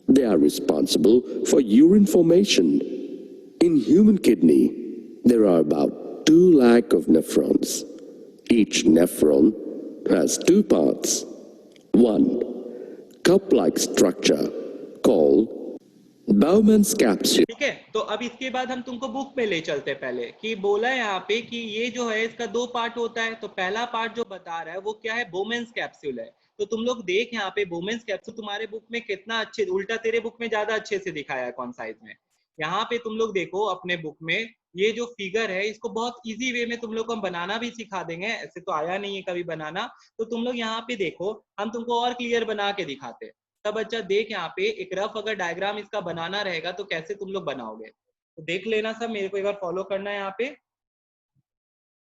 They are responsible for urine formation. In human kidney, there are about 2 lakh of nephrons. Each nephron has 2 parts. One, cup-like structure called Bowman's capsule. ठीक है, तो अब इसके बाद हम तुमको बुक पे ले चलते पहले, कि बोला है यहाँ पे कि ये जो है इसका 2 पार्ट होता है। तो पहला पार्ट जो बता रहा है वो क्या है, बोमेन्स कैप्सूल है। तो तुम लोग देख यहाँ पे बोमेन्स कैप्सूल तुम्हारे बुक में कितना अच्छे, उल्टा तेरे बुक में ज्यादा अच्छे से दिखाया है कौन साइज में। यहाँ पे तुम लोग देखो अपने बुक में, ये जो फिगर है इसको बहुत इजी वे में तुम लोग को हम बनाना भी सिखा देंगे, ऐसे तो आया नहीं है कभी बनाना। तो तुम लोग यहाँ पे देखो, हम तुमको और क्लियर बना के दिखाते हैं। तब बच्चा देख यहाँ पे एक रफ अगर डायग्राम इसका बनाना रहेगा तो कैसे तुम लोग बनाओगे, तो देख लेना सब, मेरे को एक बार फॉलो करना है।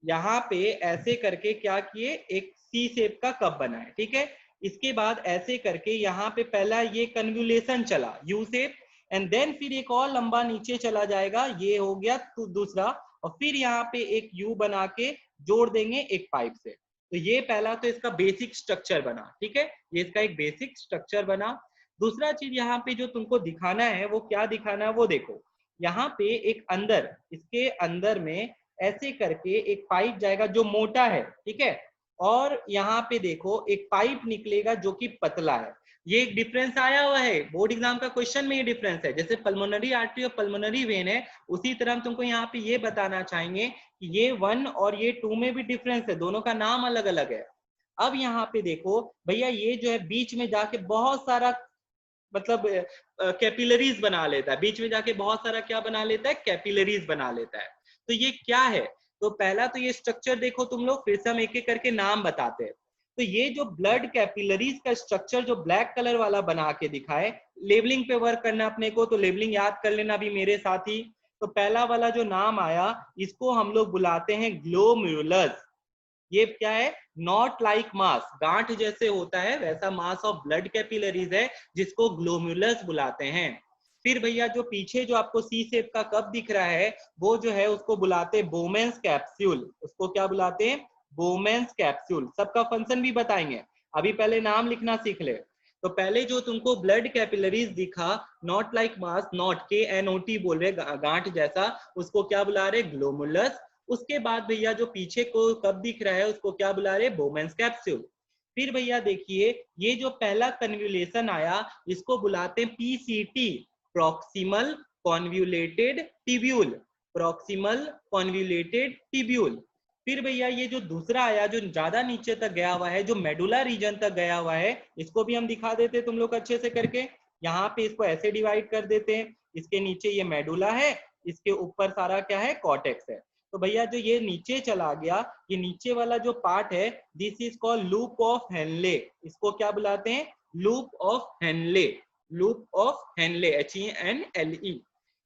यहाँ पे ऐसे करके क्या किए, एक सी शेप का कप बना है, ठीक है। इसके बाद ऐसे करके यहाँ पे पहला ये कन्वोल्यूशन चला यू शेप, एंड देन फिर एक और लंबा नीचे चला जाएगा, ये हो गया तो दूसरा, और फिर यहाँ पे एक यू बना के जोड़ देंगे एक पाइप से। तो ये पहला तो इसका बेसिक स्ट्रक्चर बना, ठीक है, ये इसका एक बेसिक स्ट्रक्चर बना। दूसरा चीज यहाँ पे जो तुमको दिखाना है वो क्या दिखाना है, वो देखो यहाँ पे एक अंदर, इसके अंदर में ऐसे करके एक पाइप जाएगा जो मोटा है, ठीक है, और यहाँ पे देखो एक पाइप निकलेगा जो कि पतला है। ये एक डिफरेंस आया हुआ है बोर्ड एग्जाम का क्वेश्चन में, ये डिफरेंस है। जैसे पल्मोनरी आर्टरी और पल्मोनरी वेन है, उसी तरह हम तुमको यहाँ पे ये बताना चाहेंगे कि ये 1 और ये 2 में भी डिफरेंस है, दोनों का नाम अलग अलग है। अब यहाँ पे देखो भैया, ये जो है बीच में जाके बहुत सारा मतलब कैपिलरीज बना लेता है, बीच में जाके बहुत सारा क्या बना लेता है, कैपिलरीज बना लेता है। तो ये क्या है, तो पहला तो ये स्ट्रक्चर देखो तुम लोग, फिर से हम एक एक करके नाम बताते हैं। तो ये जो ब्लड कैपिलरीज का स्ट्रक्चर जो ब्लैक कलर वाला बना के दिखाए, लेबलिंग पे वर्क करना अपने को, तो लेबलिंग याद कर लेना भी मेरे साथ ही। तो पहला वाला जो नाम आया, इसको हम लोग बुलाते हैं ग्लोमेरुलस। ये क्या है, नॉट लाइक मास, गांठ जैसे होता है वैसा मास ऑफ ब्लड कैपिलरीज है, जिसको ग्लोमेरुलस बुलाते हैं। फिर भैया जो पीछे जो आपको सी शेप का कप दिख रहा है, वो जो है उसको बुलाते हैं बोमेन्स कैप्सूल। उसको क्या बुलाते हैं, बोमेन्स कैप्सूल। सबका फंक्शन भी बताएंगे, अभी पहले नाम लिखना सीख ले। तो पहले जो तुमको ब्लड कैपिलरीज दिखा, not like mass, not KNOT बोल रहे, गांठ जैसा, उसको क्या बुला रहे, ग्लोमेरुलस। उसके बाद भैया जो पीछे को कप दिख रहा है उसको क्या बुला रहे, बोमेन्स कैप्सूल। फिर भैया देखिए, ये जो पहला कन्वोल्यूशन आया इसको बुलाते हैं PCT, proximal convoluted tubule, proximal convoluted tubule. फिर भैया ये जो दूसरा आया जो ज्यादा नीचे तक गया हुआ है, जो मेडुला रीजन तक गया हुआ है, इसको भी हम दिखा देते तुम लोग अच्छे से करके। यहाँ पे इसको ऐसे डिवाइड कर देते हैं, इसके नीचे ये मेडुला है, इसके ऊपर सारा क्या है, कॉर्टेक्स है। तो भैया जो ये नीचे चला गया, ये नीचे वाला जो पार्ट है, this is called loop of Henley. इसको क्या बुलाते हैं, loop of Henley, loop of Henley, HENLE।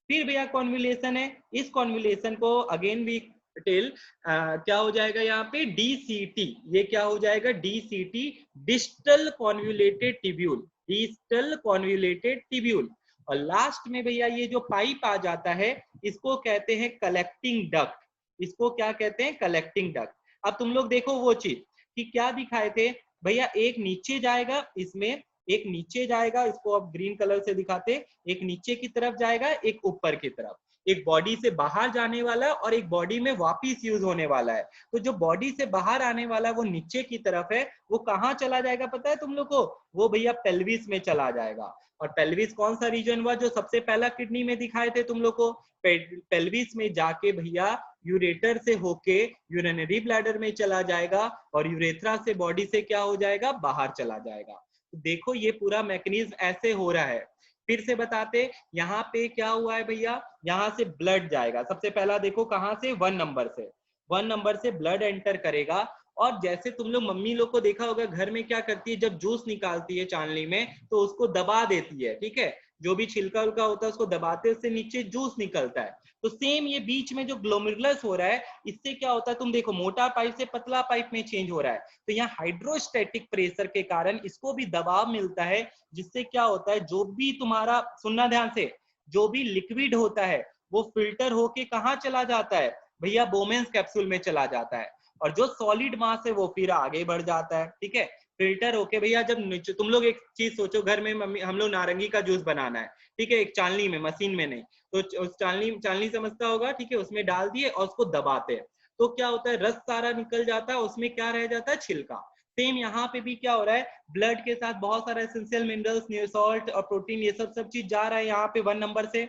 फिर भैया कॉन्वुलेशन है, इस कॉन्वुलेशन को अगेन भी टेल क्या हो जाएगा यहाँ पे, DCT। ये क्या हो जाएगा, DCT, distal convoluted tubule, distal convoluted tubule. और लास्ट में भैया ये जो पाइप आ जाता है, इसको कहते हैं कलेक्टिंग डक्ट, इसको क्या कहते हैं, कलेक्टिंग डक्ट। अब तुम लोग देखो वो चीज कि क्या दिखाए थे भैया, एक नीचे जाएगा, इसमें एक नीचे जाएगा, इसको अब ग्रीन कलर से दिखाते, एक नीचे की तरफ जाएगा, एक ऊपर की तरफ, एक बॉडी से बाहर जाने वाला और एक बॉडी में वापिस यूज होने वाला है। तो जो बॉडी से बाहर आने वाला वो नीचे की तरफ है, वो कहाँ चला जाएगा पता है तुम लोग को, वो भैया पेल्विस में चला जाएगा। और पेल्विस कौन सा रीजन हुआ जो सबसे पहला किडनी में दिखाए थे तुम लोग को, पेल्विस में जाके भैया यूरेटर से होके यूरिनरी ब्लैडर में चला जाएगा और यूरेथ्रा से बॉडी से क्या हो जाएगा, बाहर चला जाएगा। तो देखो ये पूरा मैकेनिज्म ऐसे हो रहा है। फिर से बताते, यहाँ पे क्या हुआ है भैया, यहाँ से ब्लड जाएगा, सबसे पहला देखो कहाँ से, 1 नंबर से, 1 नंबर से ब्लड एंटर करेगा। और जैसे तुम लोग मम्मी लोग को देखा होगा घर में क्या करती है, जब जूस निकालती है चालनी में तो उसको दबा देती है, ठीक है, जो भी छिलका उलका होता है उसको दबाते उससे नीचे जूस निकलता है। तो सेम ये बीच में जो ग्लोमेरुलस हो रहा है, इससे क्या होता है तुम देखो, मोटा पाइप से पतला पाइप में चेंज हो रहा है। तो यहाँ हाइड्रोस्टैटिक प्रेशर के कारण इसको भी दबाव मिलता है, जिससे क्या होता है, जो भी तुम्हारा, सुनना ध्यान से, जो भी लिक्विड होता है वो फिल्टर होके कहाँ चला जाता है भैया, बोमेन्स कैप्सूल में चला जाता है। और जो सॉलिड मास है वो फिर आगे बढ़ जाता है, ठीक है, फिल्टर होके भैया। जब नीचे तुम लोग एक चीज सोचो, घर में मम्मी हम लोग नारंगी का जूस बनाना है, ठीक है, एक चालनी में, मशीन में नहीं, तो उस चालनी समझता होगा, ठीक है, उसमें डाल दिए और उसको दबाते हैं, तो क्या होता है, रस सारा निकल जाता है, उसमें क्या रह जाता है, छिलका। सेम यहाँ पे भी क्या हो रहा है, ब्लड के साथ बहुत सारा एसेंशियल मिनरल्स, सॉल्ट और प्रोटीन, ये सब चीज जा रहा है यहाँ पे 1 नंबर से।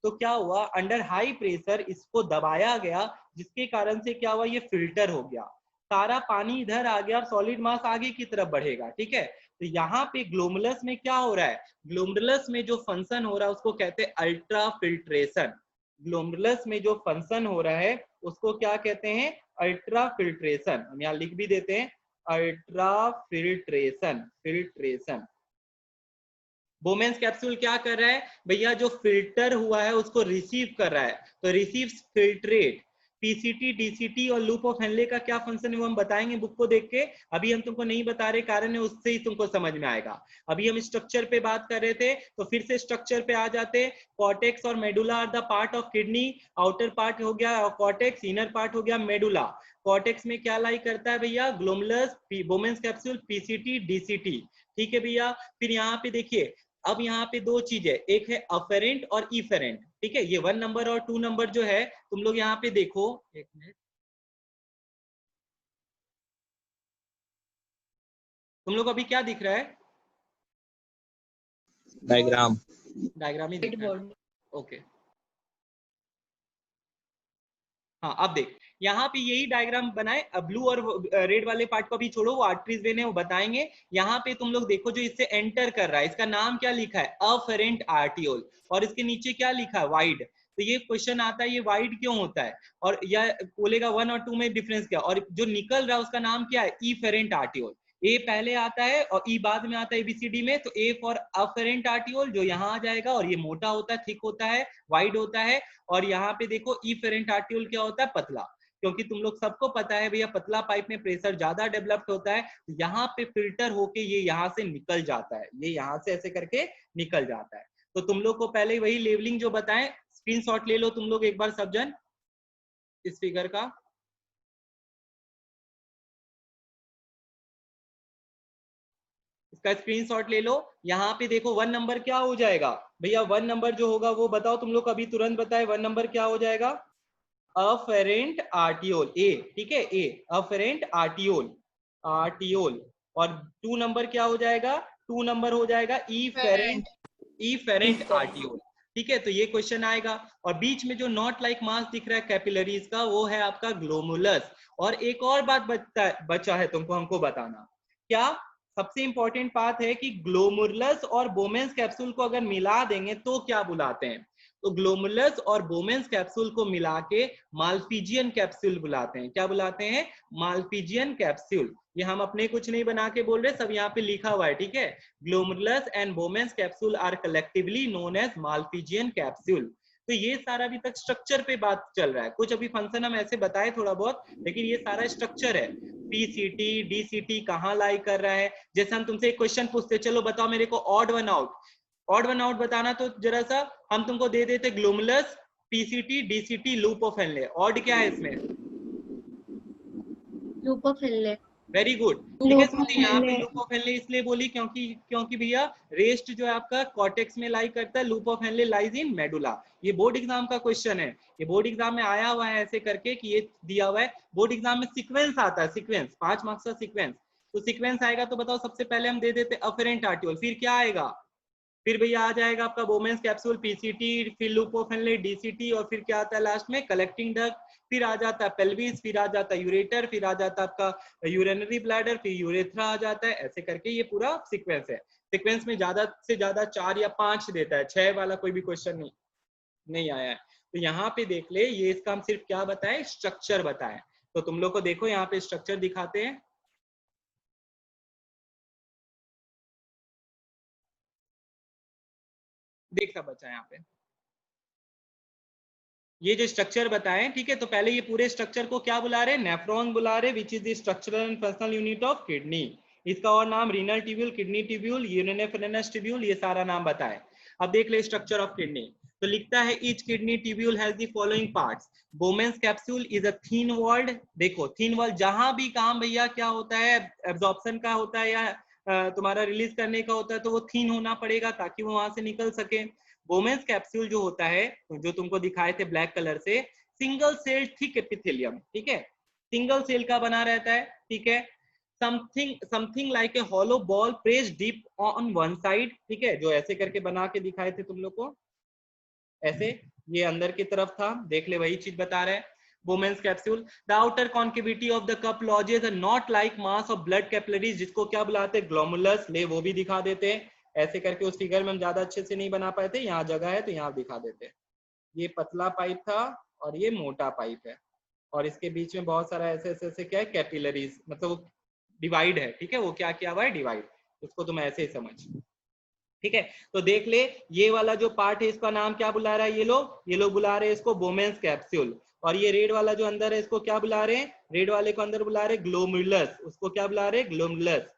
तो क्या हुआ, अंडर हाई प्रेशर इसको दबाया गया, जिसके कारण से क्या हुआ, ये फिल्टर हो गया, सारा पानी इधर आ गया और सॉलिड मास आगे की तरफ बढ़ेगा, ठीक है। तो यहाँ पे ग्लोमेरुलस में क्या हो रहा है, ग्लोमेरुलस में जो फंक्शन हो रहा है उसको कहते हैं अल्ट्रा फिल्ट्रेशन। ग्लोमेरुलस में जो फंक्शन हो रहा है उसको क्या कहते हैं, अल्ट्रा फिल्ट्रेशन। हम यहाँ लिख भी देते हैं, ultra filtration, filtration. Bowman's capsule क्या कर रहा है भैया, जो फिल्टर हुआ है उसको रिसीव कर रहा है, तो रिसीव फिल्ट्रेट। पीसीटी, डीसीटी और लूप ऑफ हेनले का क्या फंक्शन है वो हम बताएंगे बुक को देख के, अभी हम तुमको नहीं बता रहे, कारण है उससे ही तुमको समझ में आएगा। अभी हम स्ट्रक्चर पे बात कर रहे थे, तो फिर से स्ट्रक्चर पे आ जाते। कॉर्टेक्स और medulla are the part of kidney, outer part हो गया कॉर्टेक्स, इनर पार्ट हो गया मेडुला। कॉर्टेक्स में क्या लाई करता है भैया, glomerulus, Bowman's capsule, PCT, DCT, ठीक है भैया। फिर यहाँ पे देखिए, अब यहाँ पे 2 चीज है, एक है अफेरेंट और इफेरेंट, ठीक है, ये 1 नंबर और 2 नंबर जो है, तुम लोग यहाँ पे देखो, एक मिनट, तुम लोग अभी क्या दिख रहा है, डायग्राम, डायग्राम ही दिख रहा है, ओके। हाँ अब देख, यहाँ पे यही डायग्राम बनाए, ब्लू और रेड वाले पार्ट को भी छोड़ो, वो आर्टरीज वेन है वो बताएंगे। यहाँ पे तुम लोग देखो जो इससे एंटर कर रहा है, इसका नाम क्या लिखा है, अफेरेंट आर्टियोल, और इसके नीचे क्या लिखा है, वाइड। तो ये क्वेश्चन आता है, ये वाइड क्यों होता है, और या बोलेगा 1 और 2 में डिफरेंस क्या, और जो निकल रहा है उसका नाम क्या है, इफेरेंट आर्टियोल। ए पहले आता है और ई बाद में आता है एबीसीडी में, तो ए फॉर अफेरेंट आर्टियोल जो यहाँ आ जाएगा, और ये मोटा होता है, थिक होता है, वाइड होता है। और यहाँ पे देखो इफेरेंट आर्टियोल क्या होता है, पतला, क्योंकि तुम लोग सबको पता है भैया पतला पाइप में प्रेशर ज्यादा डेवलप्ड होता है, यहाँ पे फिल्टर होके ये यहाँ से निकल जाता है, ये यहाँ से ऐसे करके निकल जाता है। तो तुम लोग को पहले वही लेवलिंग जो बताएं, स्क्रीनशॉट ले लो तुम लोग एक बार सब जन इस फिगर का, इसका स्क्रीनशॉट ले लो। यहाँ पे देखो 1 नंबर क्या हो जाएगा भैया, 1 नंबर जो होगा वो बताओ तुम लोग, अभी तुरंत बताए 1 नंबर क्या हो जाएगा, अफेरेंट आर्टियोल, ए, ठीक है, ए अफेरेंट आर्टियोल, आर्टियोल। और 2 नंबर क्या हो जाएगा, 2 नंबर हो जाएगा इफेरेंट, इफेरेंट आर्टियोल, ठीक है। तो ये क्वेश्चन आएगा। और बीच में जो नॉट लाइक मास दिख रहा है कैपिलरीज का, वो है आपका ग्लोमेरुलस। और एक और बात बचा है तुमको हमको बताना, क्या सबसे इंपॉर्टेंट बात है कि ग्लोमेरुलस और बोमेन्स कैप्सूल को अगर मिला देंगे तो क्या बुलाते हैं, तो ग्लोमुलस और बोमेंस कैप्सूल को मिला के माल्पीजियन कैप्सूल बुलाते हैं। क्या बुलाते हैं? माल्पीजियन कैप्सूल। ये हम अपने कुछ नहीं बना के बोल रहे, सब यहाँ पे लिखा हुआ है, ठीक है। Glomerulus and Bowman's capsule are collectively known as Malpighian capsule. तो ये सारा अभी तक स्ट्रक्चर पे बात चल रहा है, कुछ अभी फंक्शन हम ऐसे बताए थोड़ा बहुत, लेकिन ये सारा स्ट्रक्चर है। पीसीटी डीसीटी कहाँ लाई कर रहा है। जैसे हम तुमसे एक क्वेश्चन पूछते, चलो बताओ मेरे को odd one out, odd one out बताना, तो जरा सा हम तुमको दे देते glomerulus, PCT, DCT, loop of Henle. Odd क्या है इसमें? Loop of Henle. Very good, ठीक है स्मृति। यहाँ पे लूप ऑफ हेनले इसलिए बोली क्योंकि भैया रेस्ट जो है आपका कॉर्टेक्स में लाई करता है, loop of Henley lies in medulla. ये बोर्ड एग्जाम का क्वेश्चन है, ये बोर्ड एग्जाम में आया हुआ है ऐसे करके कि ये दिया हुआ है बोर्ड एग्जाम में। सीक्वेंस आता है, सीक्वेंस 5 मार्क्स का सीक्वेंस। तो सीक्वेंस आएगा तो बताओ, सबसे पहले हम दे देते अफेरेंट आर्टियोल, फिर क्या आएगा? फिर भैया आ जाएगा आपका बोमेंस कैप्सूल, पीसीटी, फिर लूप ऑफ हेनले, डीसीटी, और फिर क्या आता है लास्ट में? कलेक्टिंग डक्ट, फिर आ जाता है पेल्विस, फिर आ जाता है यूरेटर, फिर आ जाता है आपका यूरिनरी ब्लैडर, फिर यूरेथ्रा आ जाता है। ऐसे करके ये पूरा सीक्वेंस है। सीक्वेंस में ज्यादा से ज्यादा 4 या 5 देता है, 6 वाला कोई भी क्वेश्चन नहीं आया है। तो यहाँ पे देख ले, ये इसका हम सिर्फ क्या बताएं? स्ट्रक्चर बताएं। तो तुम लोग को देखो यहाँ पे स्ट्रक्चर दिखाते हैं। देख सब बच्चा यहाँ पे ये जो स्ट्रक्चर बताएं, ठीक है। तो पहले ये पूरे स्ट्रक्चर को क्या बुला रहे हैं? नेफ्रॉन बुला रहे, which is the structural and functional unit of kidney. इसका और नाम renal tubule, kidney tubule, uriniferous tubule, ये सारा नाम बताएं। अब देख ले स्ट्रक्चर ऑफ किडनी। तो लिखता है each kidney tubule has the following parts. Bowman's capsule is a thin walled, देखो थिन वॉल्ड, जहां भी काम भैया क्या होता है? एब्जॉर्प्शन का होता है या तुम्हारा रिलीज करने का होता है, तो वो थिन होना पड़ेगा ताकि वो वहां से निकल सके। बोमेंस कैप्सूल जो होता है, जो तुमको दिखाए थे ब्लैक कलर से, सिंगल सेल थिक एपिथेलियम, ठीक है, सिंगल सेल का बना रहता है, ठीक है। Something like a hollow ball pressed deep on one side, ठीक है, जो ऐसे करके बना के दिखाए थे तुम लोग को, ऐसे ये अंदर की तरफ था। देख ले वही चीज बता रहे हैं। बोमेंस capsule, the outer concavity of the cup lodges a not like mass of blood capillaries, जिसको क्या बुलाते हैं? ग्लोमुलस। ले वो भी दिखा देते हैं ऐसे करके। उस फिगर में हम ज्यादा अच्छे से नहीं बना पाए थे, यहाँ जगह है तो यहाँ दिखा देते हैं। ये पतला पाइप था और ये मोटा पाइप है, और इसके बीच में बहुत सारा ऐसे ऐसे ऐसे क्या है? कैपिलरीज, मतलब वो डिवाइड है, ठीक है। वो क्या किया हुआ है? डिवाइड। उसको तुम ऐसे ही समझ, ठीक है। तो देख ले, ये वाला जो पार्ट है इसका नाम क्या बुला रहा है? ये लोग बुला रहे हैं इसको बोमेंस कैप्सूल। और ये रेड वाला जो अंदर है इसको क्या बुला रहे हैं? रेड वाले को अंदर बुला रहे हैं ग्लोमुलस। उसको क्या बुला रहे हैं? ग्लोमुलस।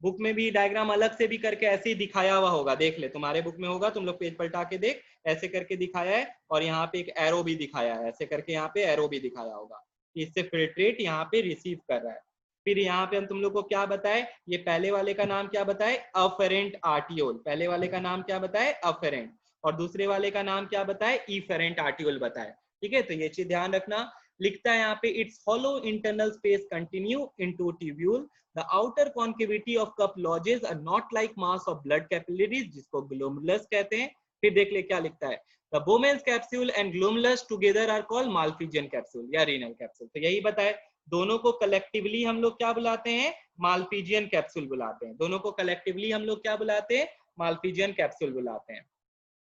बुक में भी डायग्राम अलग से भी करके ऐसे ही दिखाया हुआ होगा, देख ले, तुम्हारे बुक में होगा, तुम लोग पेज पलटा के देख, ऐसे करके दिखाया है। और यहाँ पे एक एरो भी दिखाया है, ऐसे करके यहाँ पे एरो भी दिखाया होगा। इससे फिल्ट्रेट यहाँ पे रिसीव कर रहा है। फिर यहाँ पे हम तुम लोग को क्या बताए? ये पहले वाले का नाम क्या बताए? Afferent arteriole. पहले वाले का नाम क्या बताए? अफेरेंट। और दूसरे वाले का नाम क्या बताए? इफेरेंट आर्टियोल बताए, ठीक है। तो ये चीज ध्यान रखना। लिखता है यहाँ पे, it's hollow internal space continue into tubule, the outer concavity of cup lodges are not like mass of blood capillaries, जिसको glomerulus कहते हैं। फिर देख ले क्या लिखता है, the Bowman's capsule and glomerulus together are called Malpighian capsule या renal capsule। तो यही बताए, दोनों को कलेक्टिवली हम लोग क्या बुलाते हैं? माल्पीजियन कैप्सूल बुलाते हैं। दोनों को कलेक्टिवली हम लोग क्या बुलाते हैं? माल्पीजियन कैप्सूल बुलाते हैं।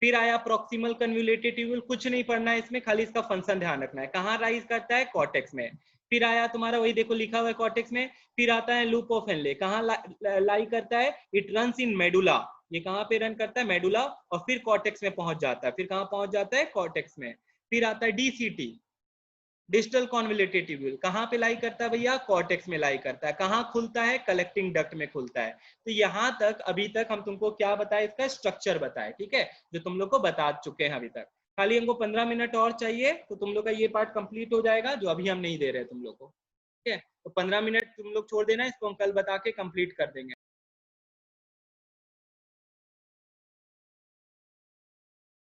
फिर आया प्रॉक्सिमल कन्वोल्यूटेड ट्यूब्यूल, कुछ नहीं पढ़ना है इसमें, खाली इसका फंक्शन ध्यान रखना है। कहाँ राइज करता है? कॉर्टेक्स में। फिर आया तुम्हारा वही देखो लिखा हुआ है कॉर्टेक्स में। फिर आता है लूप ऑफ हेनले, कहाँ लाई करता है? It runs in medulla. ये कहाँ पे रन करता है? मेडुला। और फिर कॉर्टेक्स में पहुंच जाता है। फिर कहाँ पहुंच जाता है? कॉर्टेक्स में। फिर आता है डीसीटी, डिस्टल कॉन्वोल्यूटेड ट्यूब्यूल, कहाँ पे लाई करता है भैया? कॉर्टेक्स में लाई करता है। कहाँ खुलता है? कलेक्टिंग डक्ट में खुलता है। तो यहाँ तक अभी तक हम तुमको क्या बताए? इसका स्ट्रक्चर बताए, ठीक है, जो तुम लोग को बता चुके हैं अभी तक। खाली हमको 15 मिनट और चाहिए तो तुम लोग का ये पार्ट कंप्लीट हो जाएगा, जो अभी हम नहीं दे रहे तुम लोग को, ठीक है। तो 15 मिनट तुम लोग छोड़ देना, इसको हम कल बता के कंप्लीट कर देंगे।